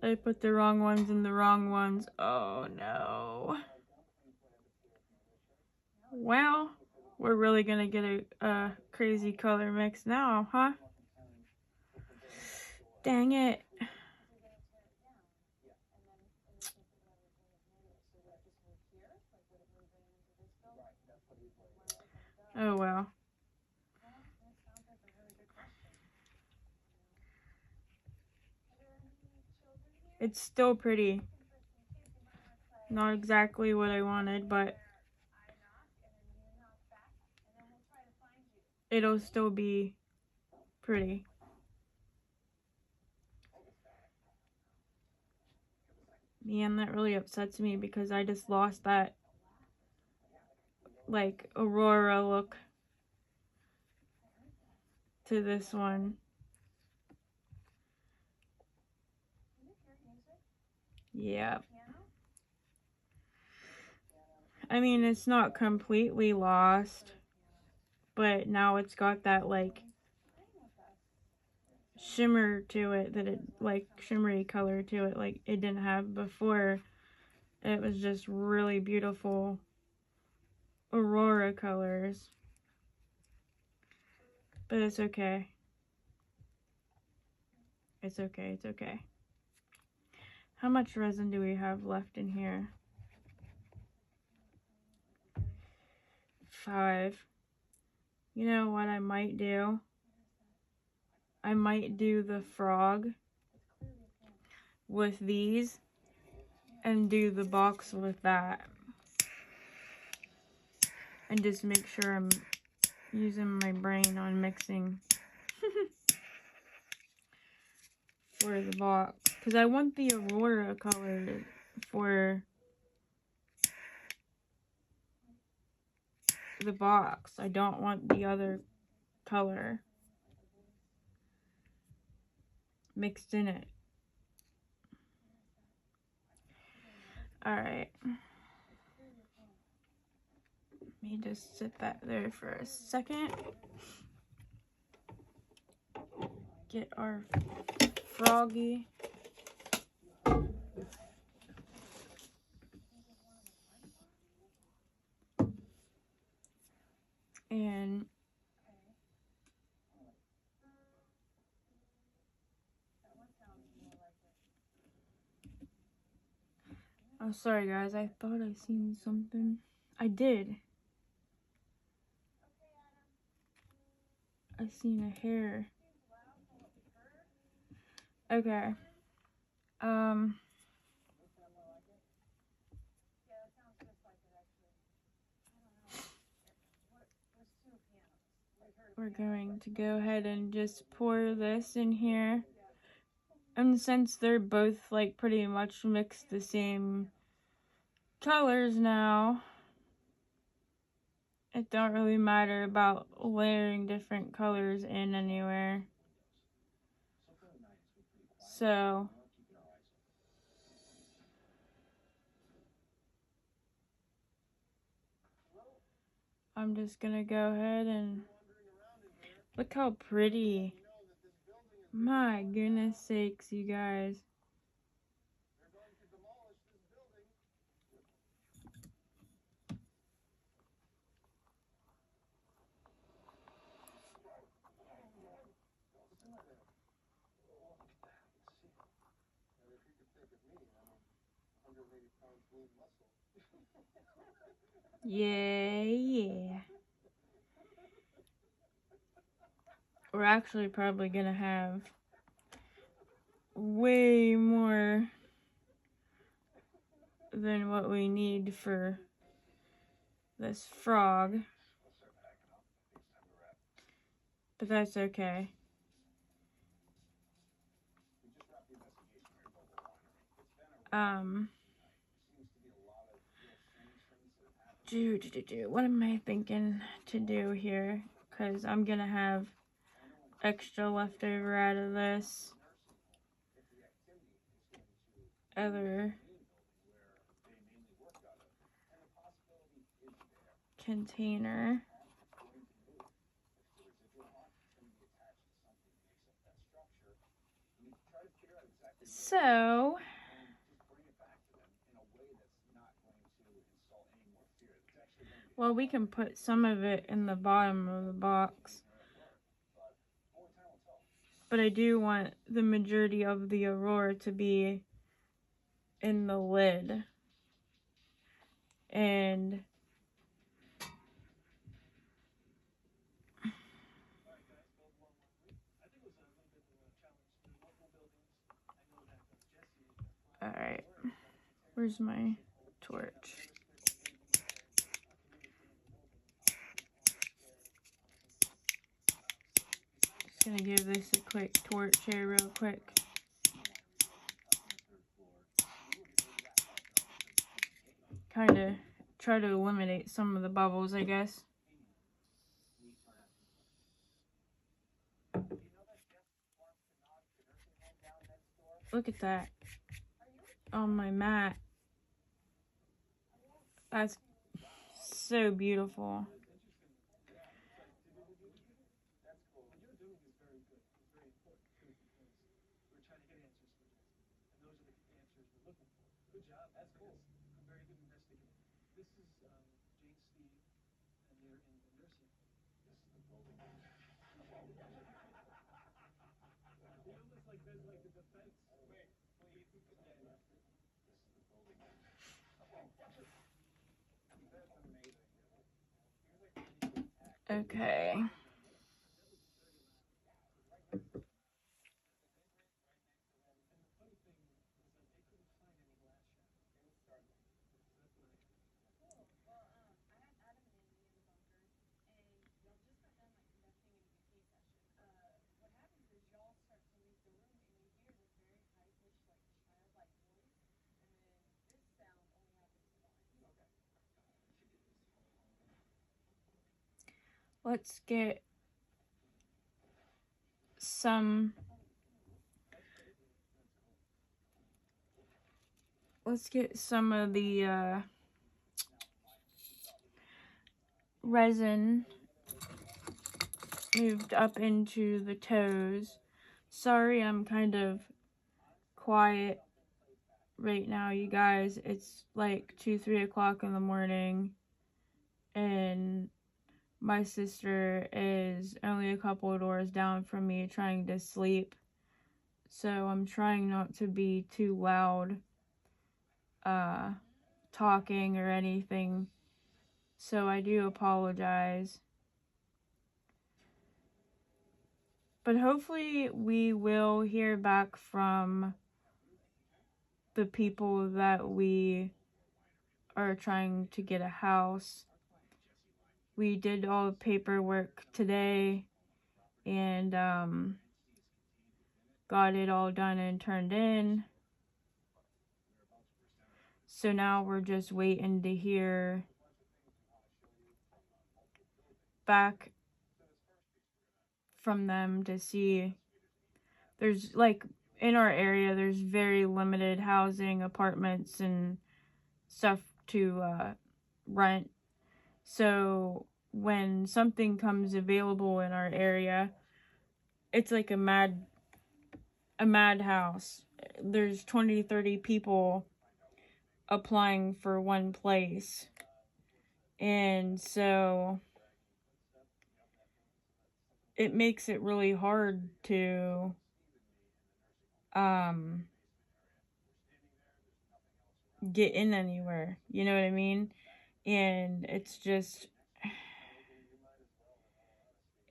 [SPEAKER 1] I put the wrong ones in the wrong ones. Oh no. Well, we're really gonna get a crazy color mix now, huh? Dang it. Oh well. It's still pretty. Not exactly what I wanted, but it'll still be pretty. Man, that really upsets me because I just lost that, like, Aurora look to this one. Yeah. I mean, it's not completely lost, but now it's got that, like, shimmer to it that it, like, shimmery color to it, like it didn't have before. It was just really beautiful Aurora colors. But it's okay. It's okay, it's okay. How much resin do we have left in here? 5. You know what I might do? I might do the frog with these and do the box with that. And just make sure I'm using my brain on mixing for the box. Because I want the Aurora color for the box. I don't want the other color mixed in it. Alright. Let me just sit that there for a second. Get our froggy. sorry guys, I thought I seen something. I did. I seen a hair. Okay. We're going to go ahead and just pour this in here. And since they're both like pretty much mixed the same colors now, it don't really matter about layering different colors in anywhere. So I'm just gonna go ahead and look how pretty. My goodness sakes, you guys. Yeah. We're actually probably gonna have way more than what we need for this frog. But that's okay. What am I thinking to do here? Because I'm gonna have extra leftover out of this other container. So well, we can put some of it in the bottom of the box, but I do want the majority of the Aurora to be in the lid. And alright, where's my torch? Just gonna give this a quick torch here real quick. Kind of try to eliminate some of the bubbles, I guess. Look at that on my mat. That's so beautiful. Okay. Let's get some of the resin moved up into the toes. Sorry, I'm kind of quiet right now, you guys. It's like 2-3 o'clock in the morning, and my sister is only a couple of doors down from me trying to sleep, so I'm trying not to be too loud. talking or anything, so I do apologize. But hopefully we will hear back from the people that we are trying to get a house. We did all the paperwork today and got it all done and turned in. So now we're just waiting to hear back from them to see. There's like in our area there's very limited housing, apartments and stuff to rent. So when something comes available in our area, it's like a madhouse. There's 20-30 people applying for one place. And so it makes it really hard to get in anywhere. You know what I mean? And it's just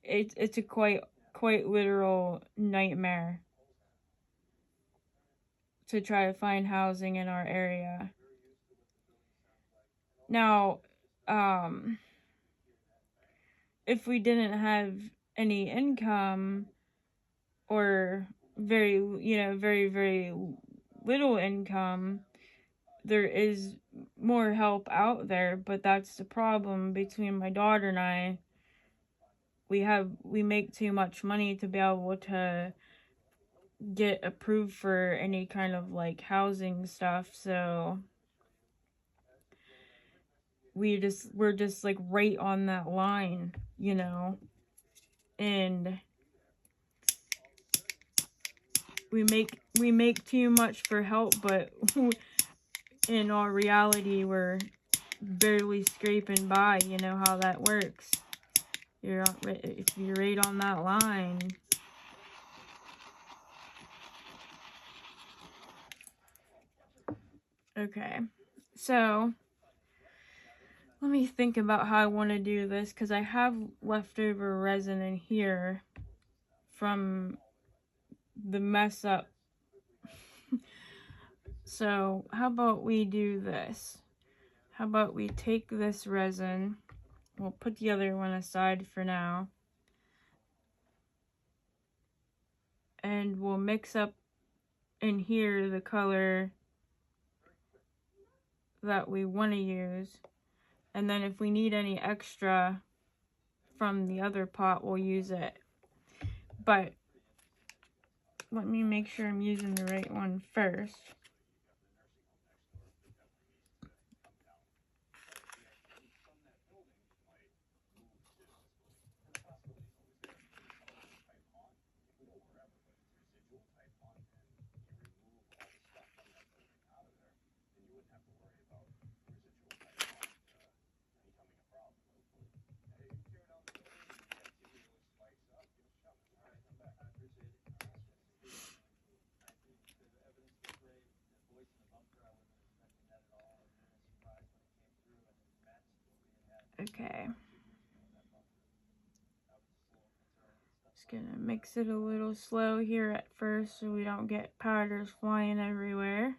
[SPEAKER 1] it's a quite literal nightmare to try to find housing in our area. Now, if we didn't have any income or very little income, there is more help out there, but that's the problem between my daughter and I. We make too much money to be able to get approved for any kind of like housing stuff, so we're just like right on that line, you know, and we make too much for help, but in all reality we're barely scraping by. You know how that works. If you're right on that line. Okay, so let me think about how I want to do this, because I have leftover resin in here from the mess up. So how about we do this? How about we take this resin, we'll put the other one aside for now, and we'll mix up in here the color that we want to use, and then if we need any extra from the other pot, we'll use it. But let me make sure I'm using the right one first. Okay. Just gonna mix it a little slow here at first so we don't get powders flying everywhere.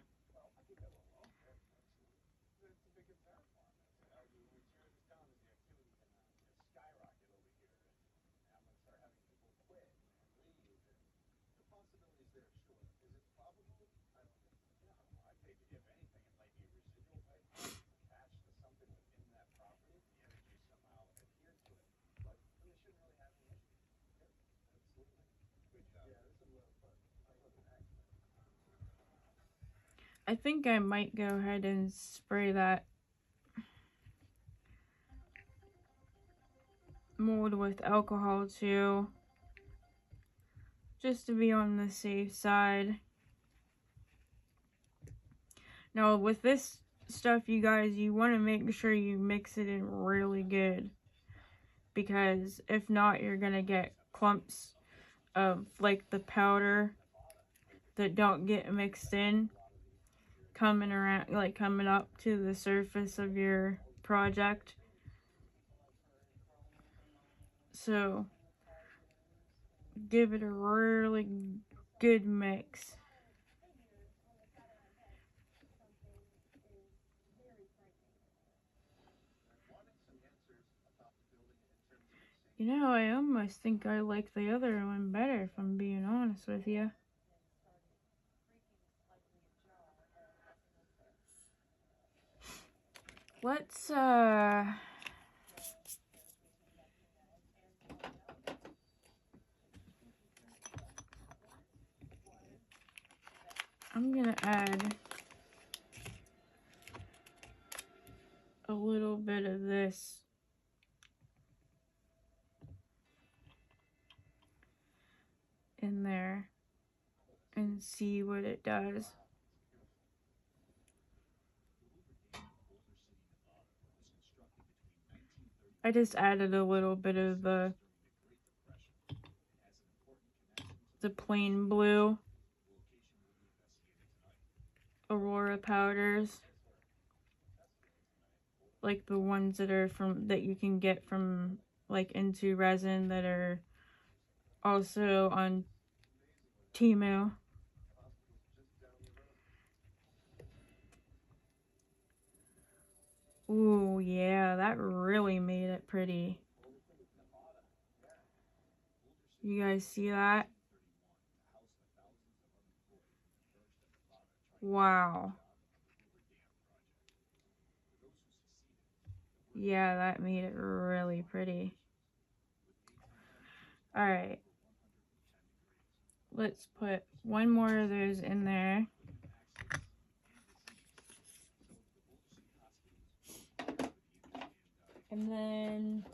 [SPEAKER 1] I think I might go ahead and spray that mold with alcohol too, just to be on the safe side. Now with this stuff, you guys, you want to make sure you mix it in really good, because if not, you're gonna get clumps of like the powder that don't get mixed in, coming around, like coming up to the surface of your project. So give it a really good mix. You know, I almost think I like the other one better, if I'm being honest with you. Let's, I'm gonna add a little bit of this in there and see what it does. I just added a little bit of the plain blue Aurora powders, like the ones that are that you can get from like Into Resin, that are also on Temu. Ooh, yeah, that really made it pretty. You guys see that? Wow. Yeah, that made it really pretty. Alright. Let's put one more of those in there. And then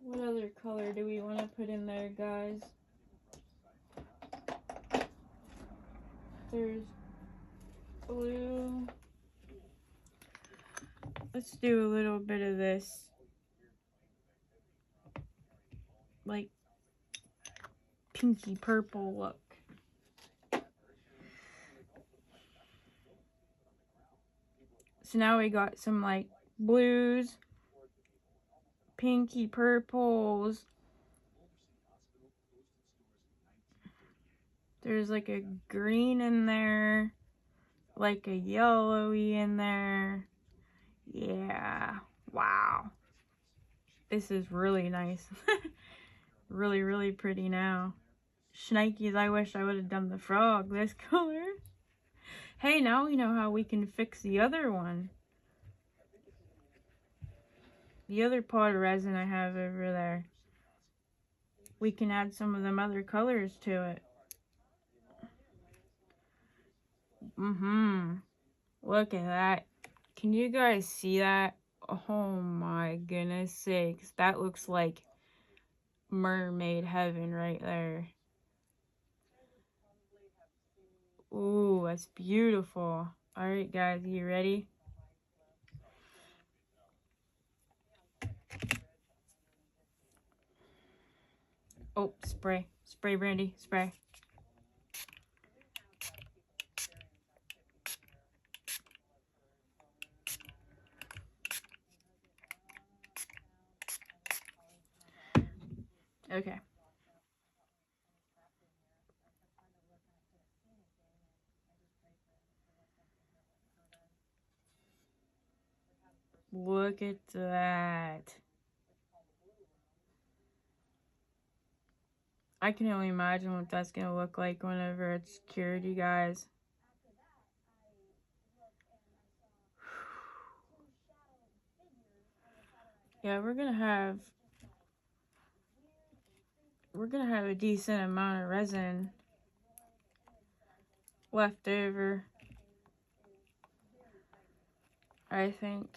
[SPEAKER 1] what other color do we want to put in there, guys? There's blue. Let's do a little bit of this, like, pinky purple look. So now we got some like blues, pinky purples. There's like a green in there, like a yellowy in there. Yeah, wow. This is really nice. Really, really pretty now. Shnikes, I wish I would have done the frog this color. Hey, now we know how we can fix the other one. The other pot of resin I have over there. We can add some of them other colors to it. Look at that. Can you guys see that? Oh my goodness sakes. That looks like mermaid heaven right there. Ooh, that's beautiful. Alright guys, you ready? Oh, spray. Spray, Brandy. Spray. Okay. Look at that. I can only imagine what that's going to look like whenever it's cured, you guys. Yeah, we're gonna have a decent amount of resin left over, I think.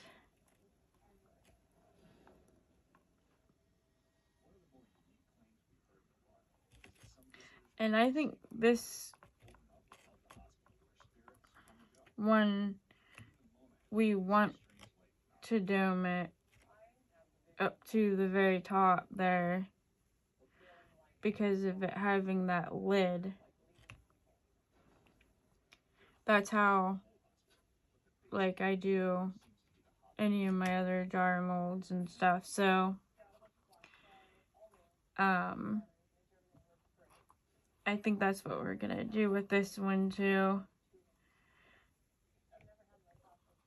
[SPEAKER 1] And I think this one, we want to dome it up to the very top there. because of it having that lid. That's how, like, I do any of my other jar molds and stuff. So, I think that's what we're gonna do with this one too.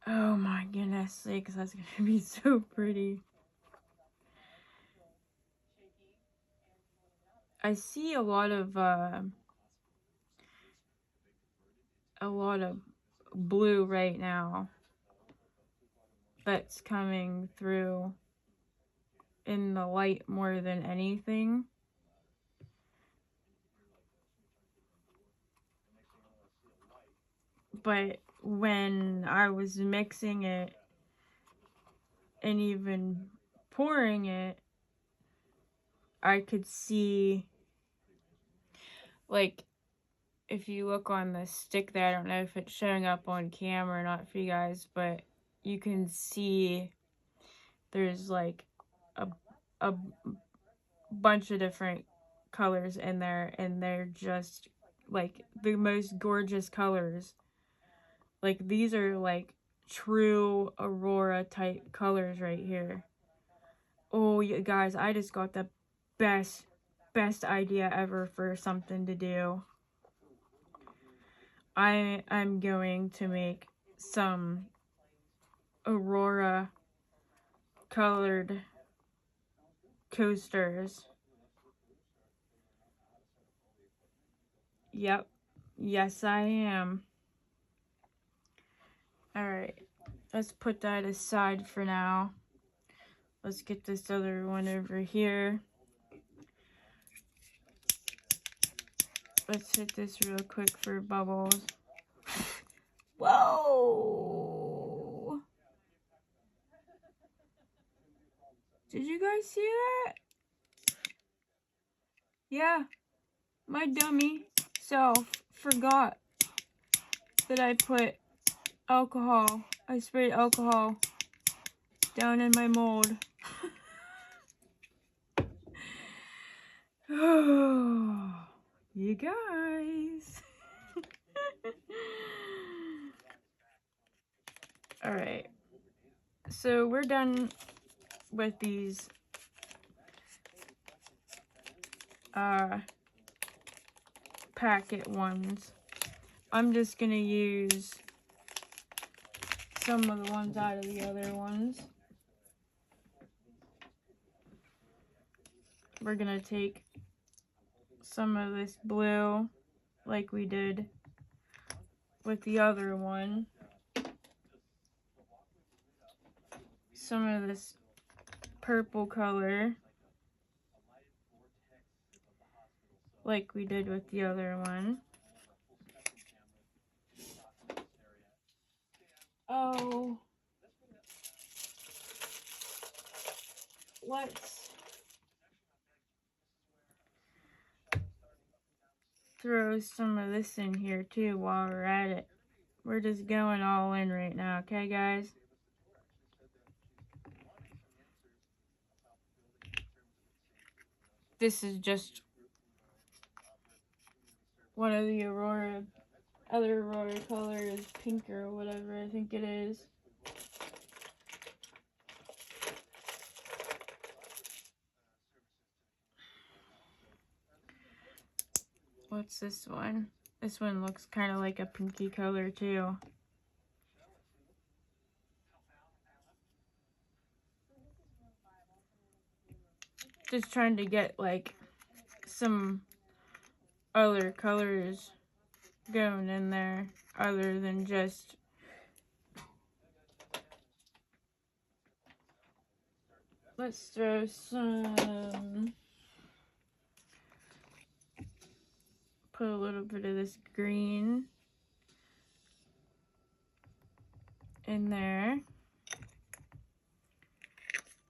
[SPEAKER 1] Oh my goodness sakes, that's gonna be so pretty. I see a lot of blue right now that's coming through in the light more than anything. But when I was mixing it and even pouring it, I could see, like, if you look on the stick there, I don't know if it's showing up on camera or not for you guys, but you can see there's like a bunch of different colors in there, and they're just like the most gorgeous colors. Like, these are like true Aurora type colors right here. Oh, you guys, I just got the best idea ever for something to do. I'm going to make some Aurora colored coasters. Yep. Yes, I am. Alright. Let's put that aside for now. Let's get this other one over here. Let's hit this real quick for bubbles. Whoa! Did you guys see that? Yeah. My dummy self forgot that I put alcohol. I sprayed alcohol down in my mold. You guys. Alright. So we're done with these packet ones. I'm just gonna use some of the ones out of the other ones. We're gonna take some of this blue like we did with the other one. Some of this purple color like we did with the other one. Oh, let's throw some of this in here too while we're at it. We're just going all in right now, okay guys? This is just one of the other Aurora colors, pink or whatever I think it is. What's this one? This one looks kind of like a pinky color too. Just trying to get like some other colors going in there other than just let's throw some, put a little bit of this green in there.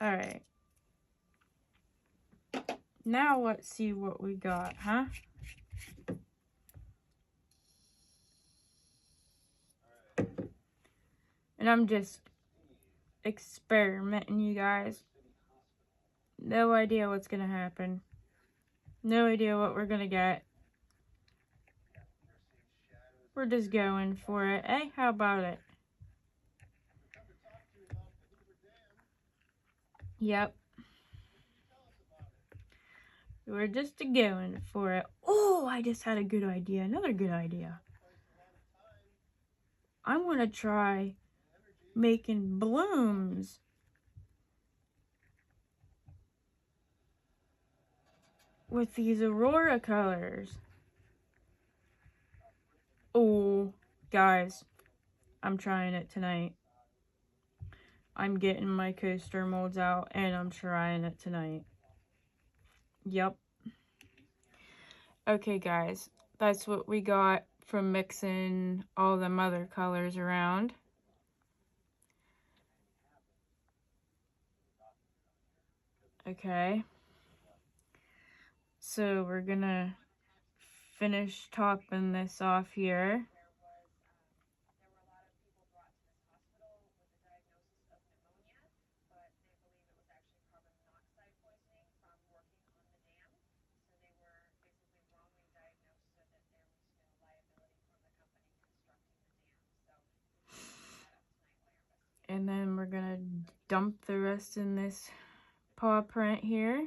[SPEAKER 1] Alright. Now let's see what we got, huh? And I'm just experimenting, you guys. No idea what's gonna happen. No idea what we're gonna get. We're just going for it. Eh? How about it? Yep. We're just going for it. Oh, I just had a good idea. Another good idea. I'm gonna try making blooms with these Aurora colors. Oh, guys, I'm trying it tonight. I'm getting my coaster molds out and I'm trying it tonight. Yep. Okay, guys, that's what we got from mixing all the other colors around. Okay. So we're gonna finish topping this off here. And then we're gonna dump the rest in this paw print here.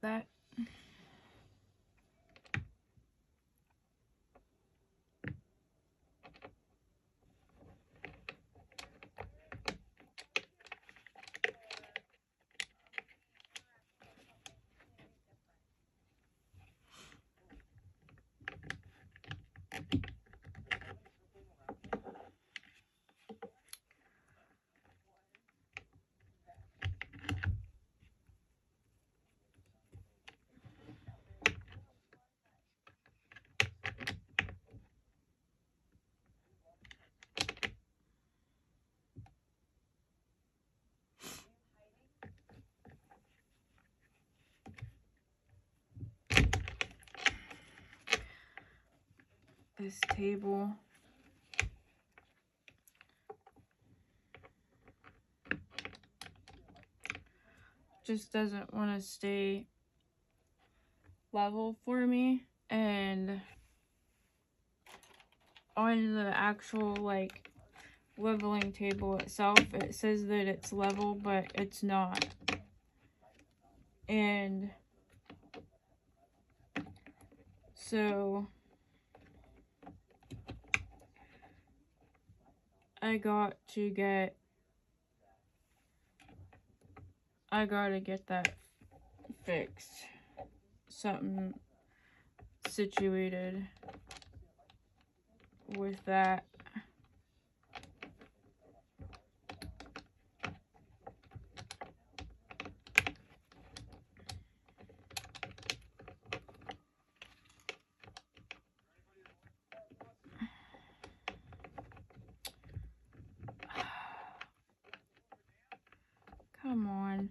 [SPEAKER 1] That this table just doesn't want to stay level for me, and on the actual like leveling table itself it says that it's level, but it's not. And so I gotta get that fixed, something situated with that. Come on.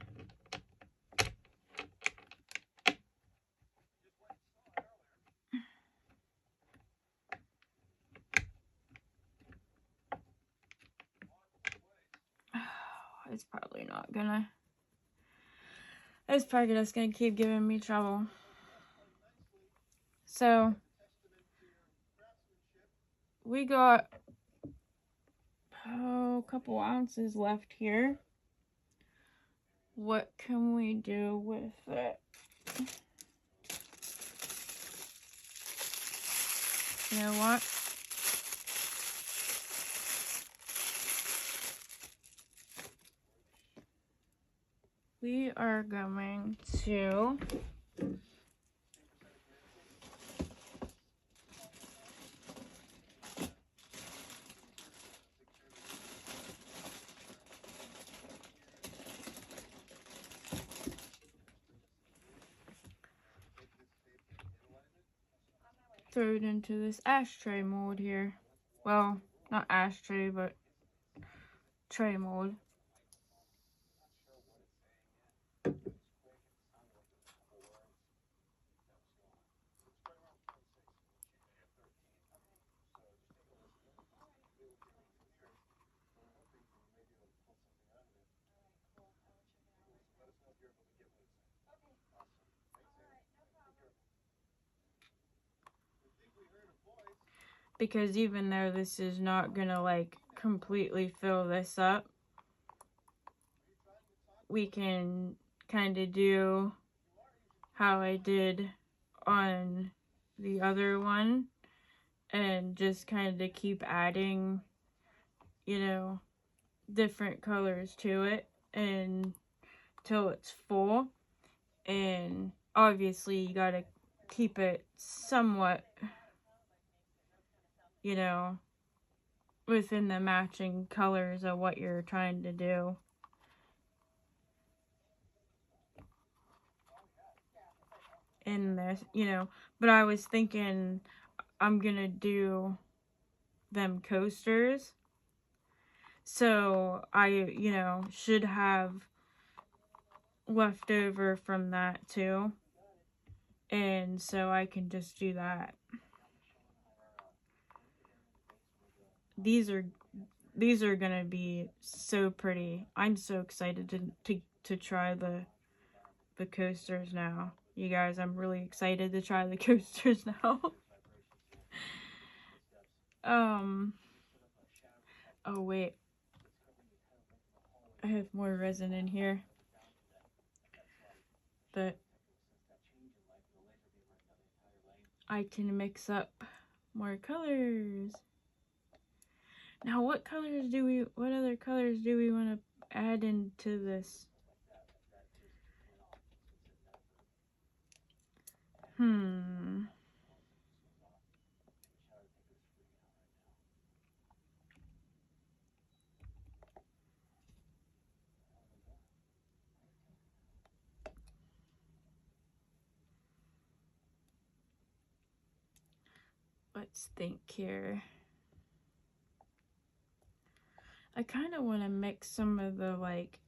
[SPEAKER 1] It's probably not gonna. It's probably just gonna keep giving me trouble. So we got a couple ounces left here. What can we do with it? You know what? We are going to throw it into this ashtray mold here. Well, not ashtray, but tray mold. Because even though this is not gonna like completely fill this up, we can kind of do how I did on the other one and just kind of keep adding, you know, different colors to it until it's full. And obviously you gotta keep it somewhat, you know, within the matching colors of what you're trying to do. In this, you know, but I was thinking I'm gonna do them coasters, so I, you know, should have leftover from that too, and so I can just do that. These are gonna be so pretty. I'm so excited to try the coasters now. You guys, I'm really excited to try the coasters now. Oh wait. I have more resin in here. But I can mix up more colors. Now what other colors do we want to add into this? Let's think here. I kind of want to mix some of the like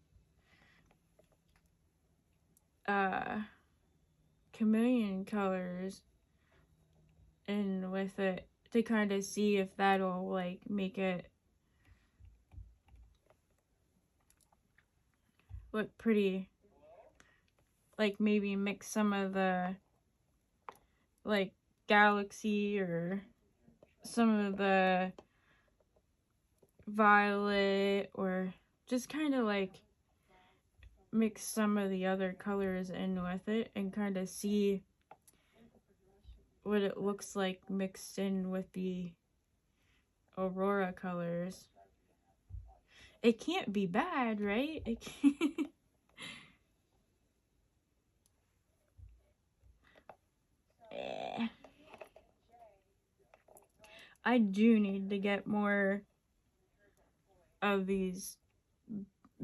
[SPEAKER 1] chameleon colors in with it to kind of see if that'll like make it look pretty. Like maybe mix some of the like galaxy or some of the violet, or just kind of like mix some of the other colors in with it and kind of see what it looks like mixed in with the Aurora colors. It can't be bad, right? It can't. I do need to get more of these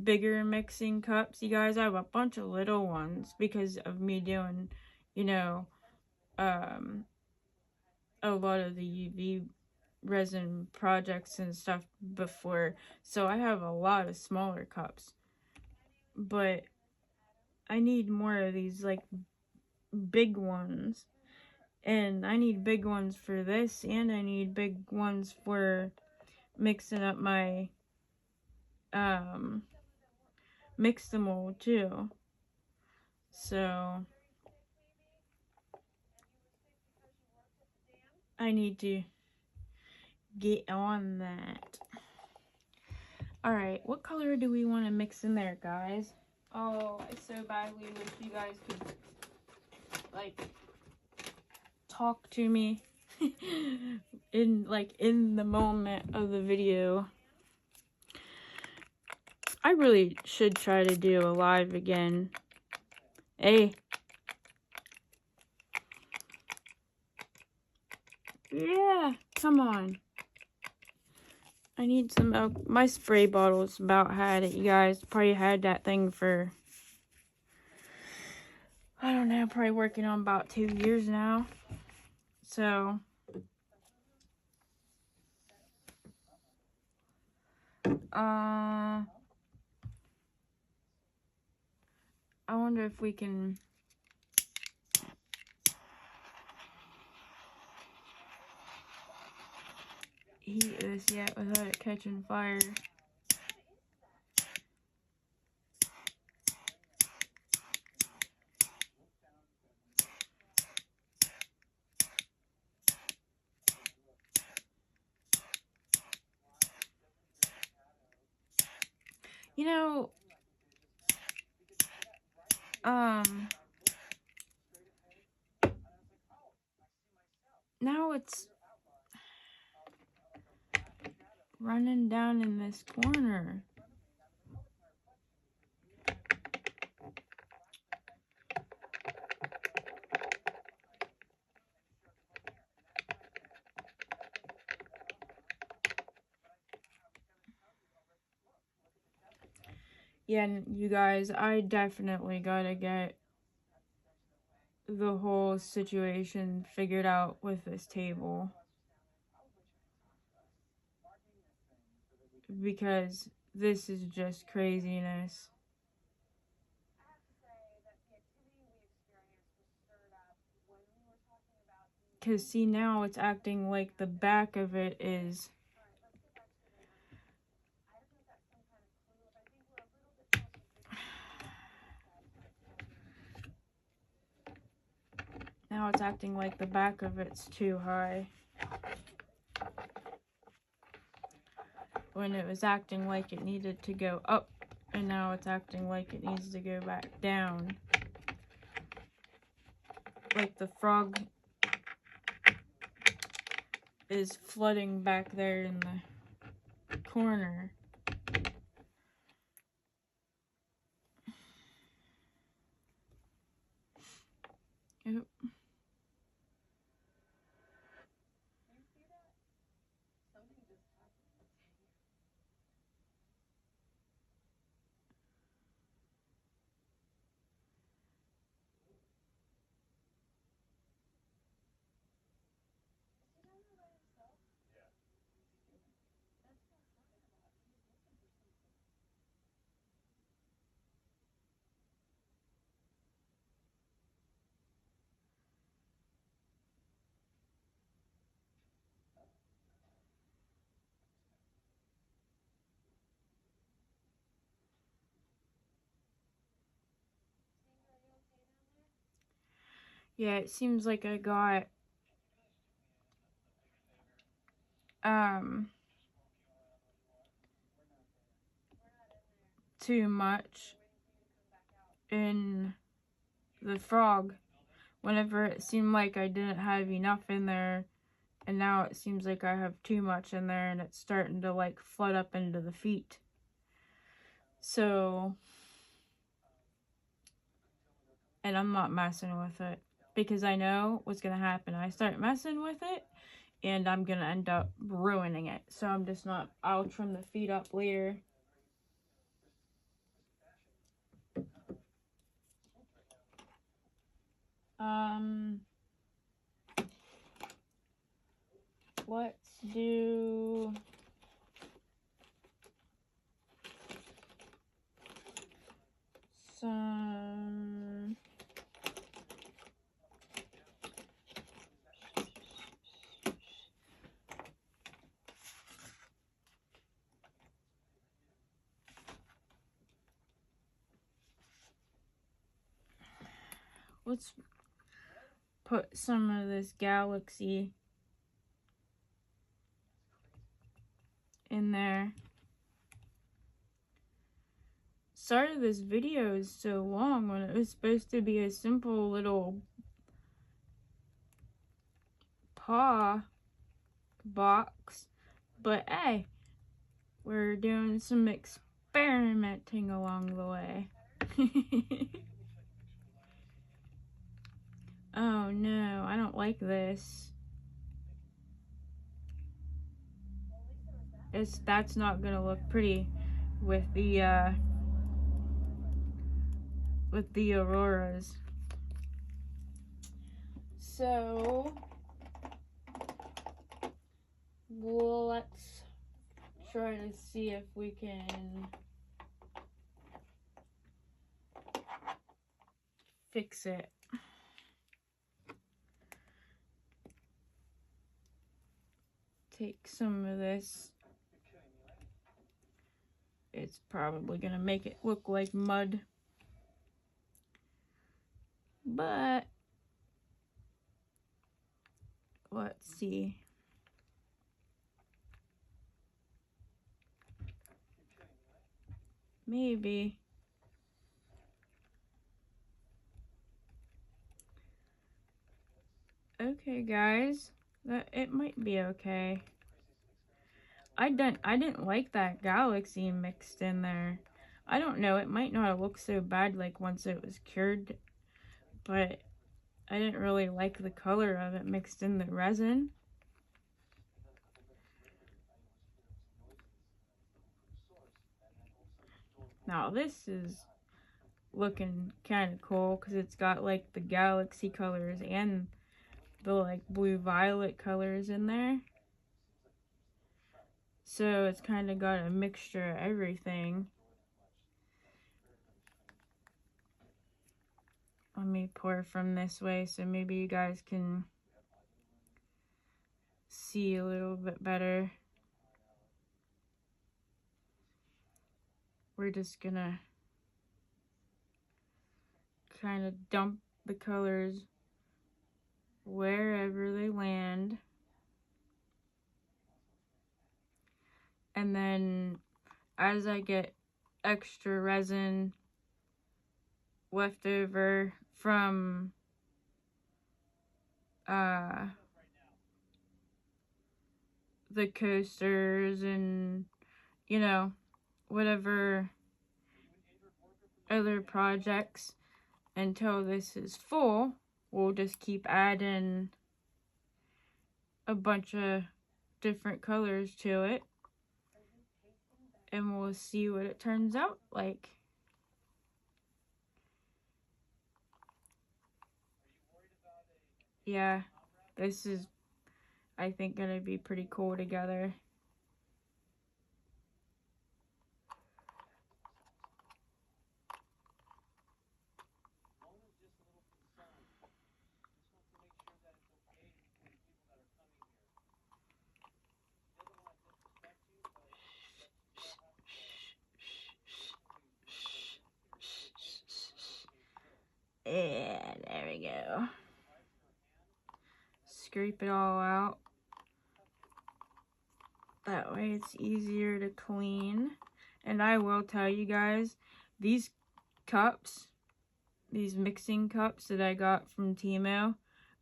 [SPEAKER 1] bigger mixing cups, you guys. I have a bunch of little ones because of me doing, you know, a lot of the UV resin projects and stuff before, so I have a lot of smaller cups, but I need more of these like big ones, and I need big ones for this, and I need big ones for mixing up my mix the mold too. So I need to get on that. Alright, what color do we want to mix in there, guys? Oh, I so badly wish you guys could, like, talk to me. in the moment of the video. I really should try to do a live again. Hey. Yeah, come on. I need some milk. My spray bottle's about had it, you guys. Probably had that thing for, I don't know, probably working on about 2 years now. So, I wonder if we can heat this yet without it catching fire. You know, now it's running down in this corner. Yeah, you guys, I definitely gotta get the whole situation figured out with this table. Because this is just craziness. Because see, now it's acting like the back of it is... Now it's acting like the back of it's too high. When it was acting like it needed to go up. And now it's acting like it needs to go back down. Like the frog is flooding back there in the corner. Yep. Yeah, it seems like I got too much in the frog whenever it seemed like I didn't have enough in there, and now it seems like I have too much in there and it's starting to like flood up into the feet. So, and I'm not messing with it because I know what's gonna happen. I start messing with it and I'm gonna end up ruining it. So I'm just not, I'll trim the feet up later. Let's do some let's put some of this galaxy in there. Sorry this video is so long when it was supposed to be a simple little paw box, but hey, we're doing some experimenting along the way. Oh no, I don't like this. That's not gonna look pretty with the Auroras. So well, let's try to see if we can fix it. Take some of this. It's probably gonna make it look like mud, but let's see. Maybe. Okay, guys, that it might be okay. I didn't like that galaxy mixed in there. I don't know, it might not have looked so bad like once it was cured, but I didn't really like the color of it mixed in the resin. Now this is looking kind of cool because it's got like the galaxy colors and the like blue violet colors in there. So it's kind of got a mixture of everything. Let me pour from this way so maybe you guys can see a little bit better. We're just gonna kind of dump the colors wherever they land. And then as I get extra resin left over from the coasters and, you know, whatever other projects, until this is full, we'll just keep adding a bunch of different colors to it, and we'll see what it turns out like. Yeah, this is, I think, gonna be pretty cool together. And there we go. Scrape it all out. That way it's easier to clean. And I will tell you guys, these cups, these mixing cups that I got from Temu,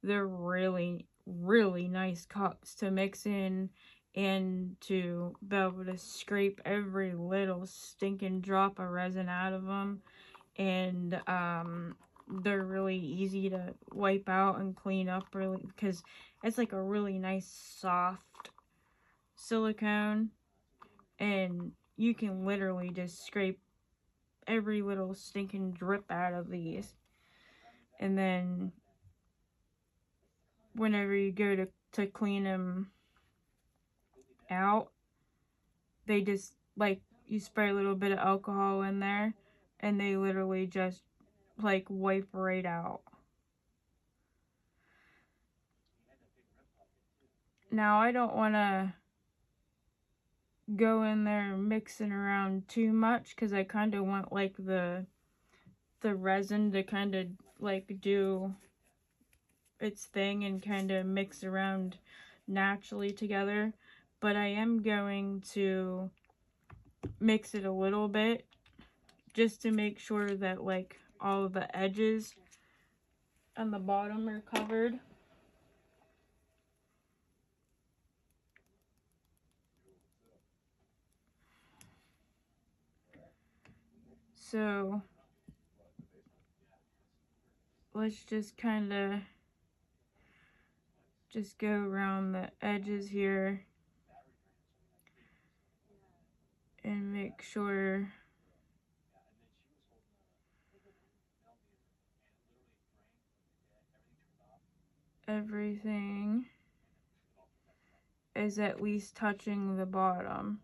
[SPEAKER 1] they're really, really nice cups to mix in and to be able to scrape every little stinking drop of resin out of them. And they're really easy to wipe out and clean up, really, because it's like a really nice soft silicone, and you can literally just scrape every little stinking drip out of these. And then whenever you go to clean them out, they just, like, you spray a little bit of alcohol in there and they literally just like wipe right out. Now I don't want to go in there mixing around too much because I kind of want like the resin to kind of like do its thing and kind of mix around naturally together, but I am going to mix it a little bit just to make sure that like all of the edges on the bottom are covered. So let's just kind of just go around the edges here and make sure everything is at least touching the bottom.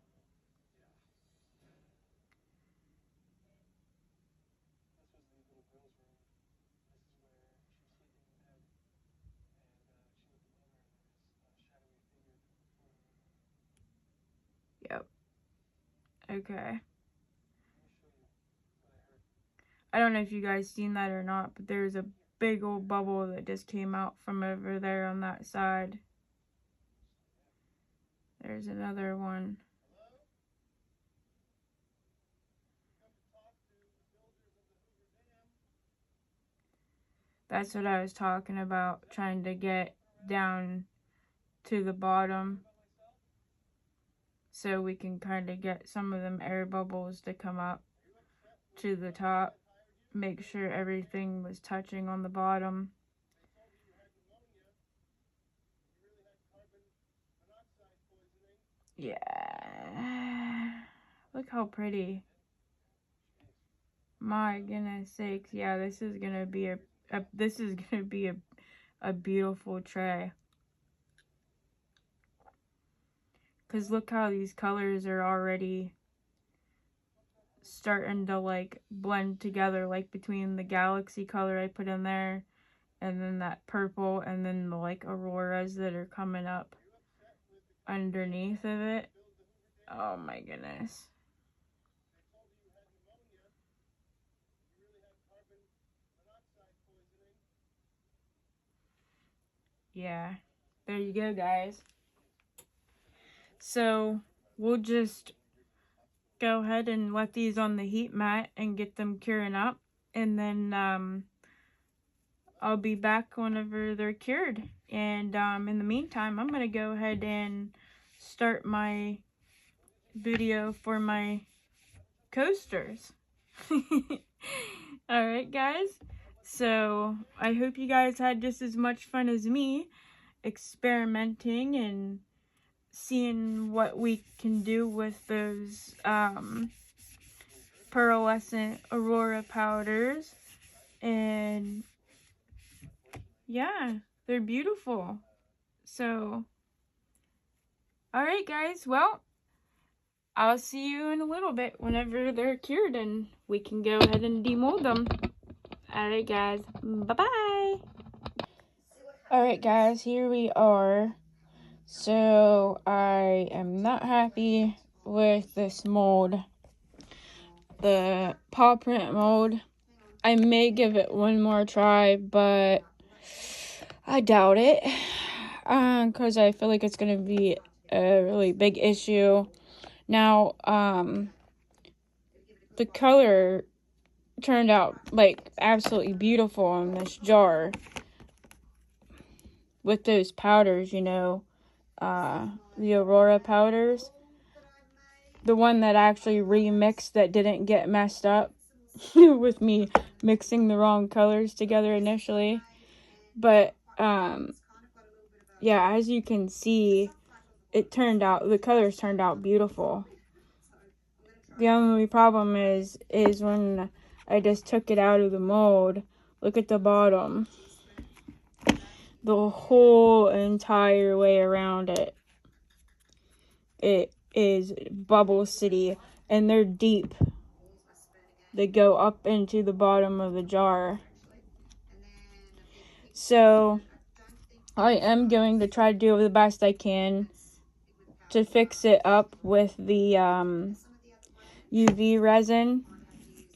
[SPEAKER 1] Yep. Okay. I don't know if you guys seen that or not, but there's a big old bubble that just came out from over there on that side. There's another one. That's what I was talking about, trying to get down to the bottom so we can kind of get some of them air bubbles to come up to the top. Make sure everything was touching on the bottom. Yeah. Look how pretty. My goodness sakes. Yeah, this is gonna be a beautiful tray. Cause look how these colors are already starting to like blend together, like between the galaxy color I put in there and then that purple and then the like auroras that are coming up underneath of it. Oh my goodness. Yeah, there you go, guys. So we'll just go ahead and let these on the heat mat and get them curing up, and then I'll be back whenever they're cured. And in the meantime, I'm gonna go ahead and start my video for my coasters. Alright guys, so I hope you guys had just as much fun as me experimenting and seeing what we can do with those pearlescent Aurora powders. And yeah, they're beautiful. So alright guys, well, I'll see you in a little bit whenever they're cured and we can go ahead and demold them. Alright guys, bye-bye. Alright guys, here we are. So I am not happy with this mold. The paw print mold. I may give it one more try, but I doubt it. Because I feel like it's going to be a really big issue. Now, the color turned out like absolutely beautiful in this jar with those powders, you know, the Aurora powders. The one that actually remixed that didn't get messed up with me mixing the wrong colors together initially. But, yeah, as you can see, the colors turned out beautiful. The only problem is when I just took it out of the mold, look at the bottom. The whole entire way around it. It is Bubble City, and they're deep. They go up into the bottom of the jar. So I am going to try to do the best I can to fix it up with the UV resin,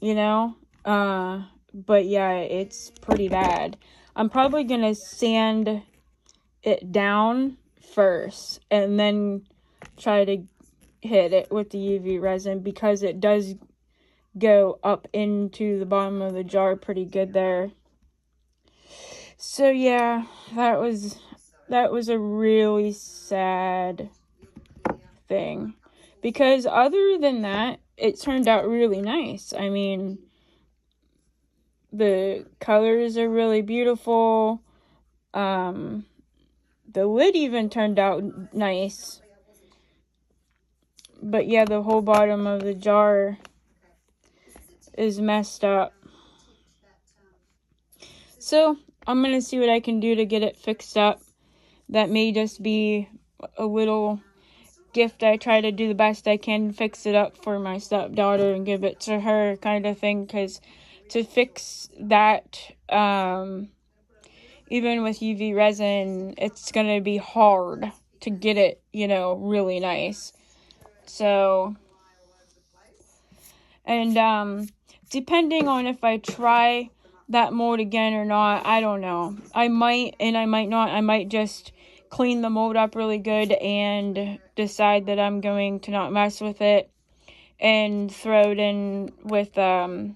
[SPEAKER 1] you know. But yeah, it's pretty bad. I'm probably gonna sand it down first and then try to hit it with the UV resin, because it does go up into the bottom of the jar pretty good there. So yeah, that was a really sad thing. Because other than that, it turned out really nice. I mean, the colors are really beautiful. The lid even turned out nice. But yeah, the whole bottom of the jar is messed up. So, I'm going to see what I can do to get it fixed up. That may just be a little gift. I try to do the best I can, fix it up for my stepdaughter and give it to her, kind of thing. Because to fix that, even with UV resin, it's going to be hard to get it, really nice. So, and depending on if I try that mold again or not, I don't know. I might and I might not. I might just clean the mold up really good and decide that I'm going to not mess with it and throw it in with a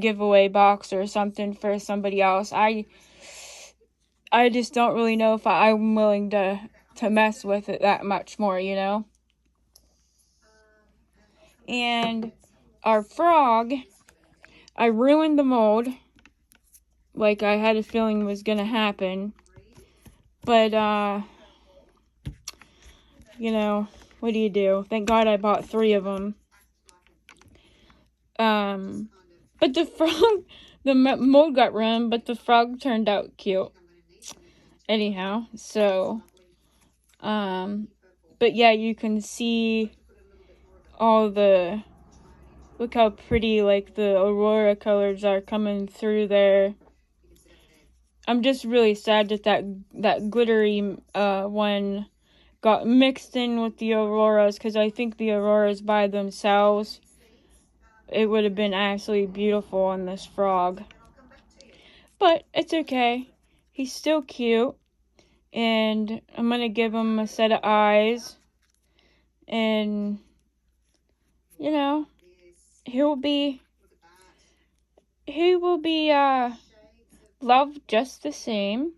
[SPEAKER 1] giveaway box or something for somebody else. I just don't really know if I'm willing to mess with it that much more, And our frog, I ruined the mold, like I had a feeling was gonna happen. But, what do you do? Thank God I bought 3 of them. But the frog, the mold got ruined, but the frog turned out cute. Anyhow, so, but yeah, you can see all the, look how pretty, like, the Aurora colors are coming through there. I'm just really sad that glittery one got mixed in with the Auroras, because I think the Auroras by themselves, it would have been absolutely beautiful on this frog. But it's okay. He's still cute. And I'm going to give him a set of eyes. And, he will be loved just the same.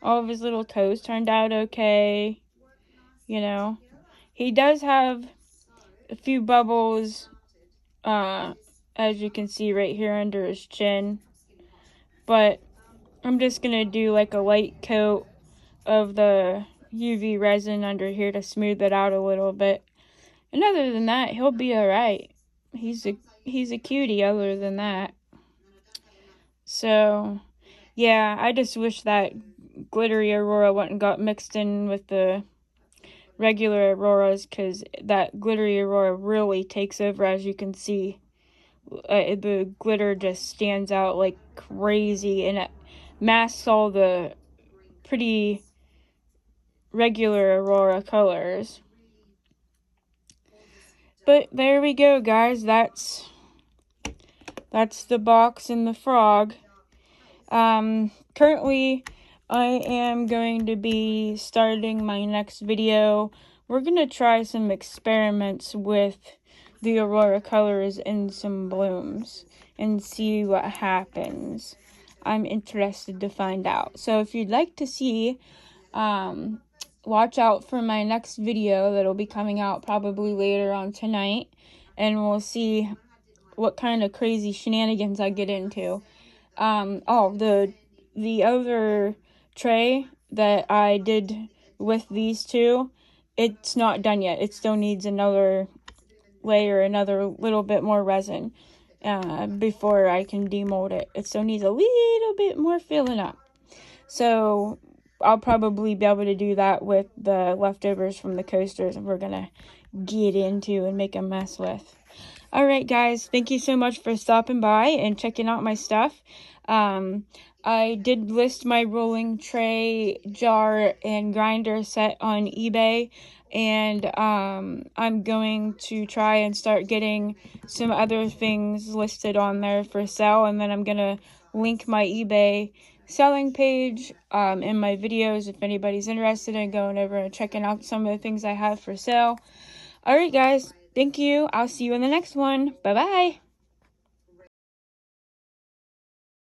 [SPEAKER 1] All of his little toes turned out okay. He does have a few bubbles, as you can see right here under his chin. But I'm just going to do like a light coat of the UV resin under here to smooth it out a little bit. And other than that, he'll be alright. He's a cutie other than that. So, yeah, I just wish that glittery Aurora wouldn't got mixed in with the regular Auroras, because that glittery Aurora really takes over, as you can see. The glitter just stands out like crazy, and it masks all the pretty regular Aurora colors. But there we go, guys. That's the box and the frog. Currently, I am going to be starting my next video. We're going to try some experiments with the Aurora colors in some blooms and see what happens. I'm interested to find out. So if you'd like to see, watch out for my next video that'll be coming out probably later on tonight. And we'll see what kind of crazy shenanigans I get into. The other tray that I did with these two, it's not done yet. It still needs another layer, another little bit more resin before I can demold it. It still needs a little bit more filling up. So I'll probably be able to do that with the leftovers from the coasters we're going to get into and make a mess with. Alright guys, thank you so much for stopping by and checking out my stuff. I did list my rolling tray, jar, and grinder set on eBay. And I'm going to try and start getting some other things listed on there for sale. And then I'm going to link my eBay selling page in my videos if anybody's interested in going over and checking out some of the things I have for sale. Alright guys, thank you. I'll see you in the next one. Bye-bye.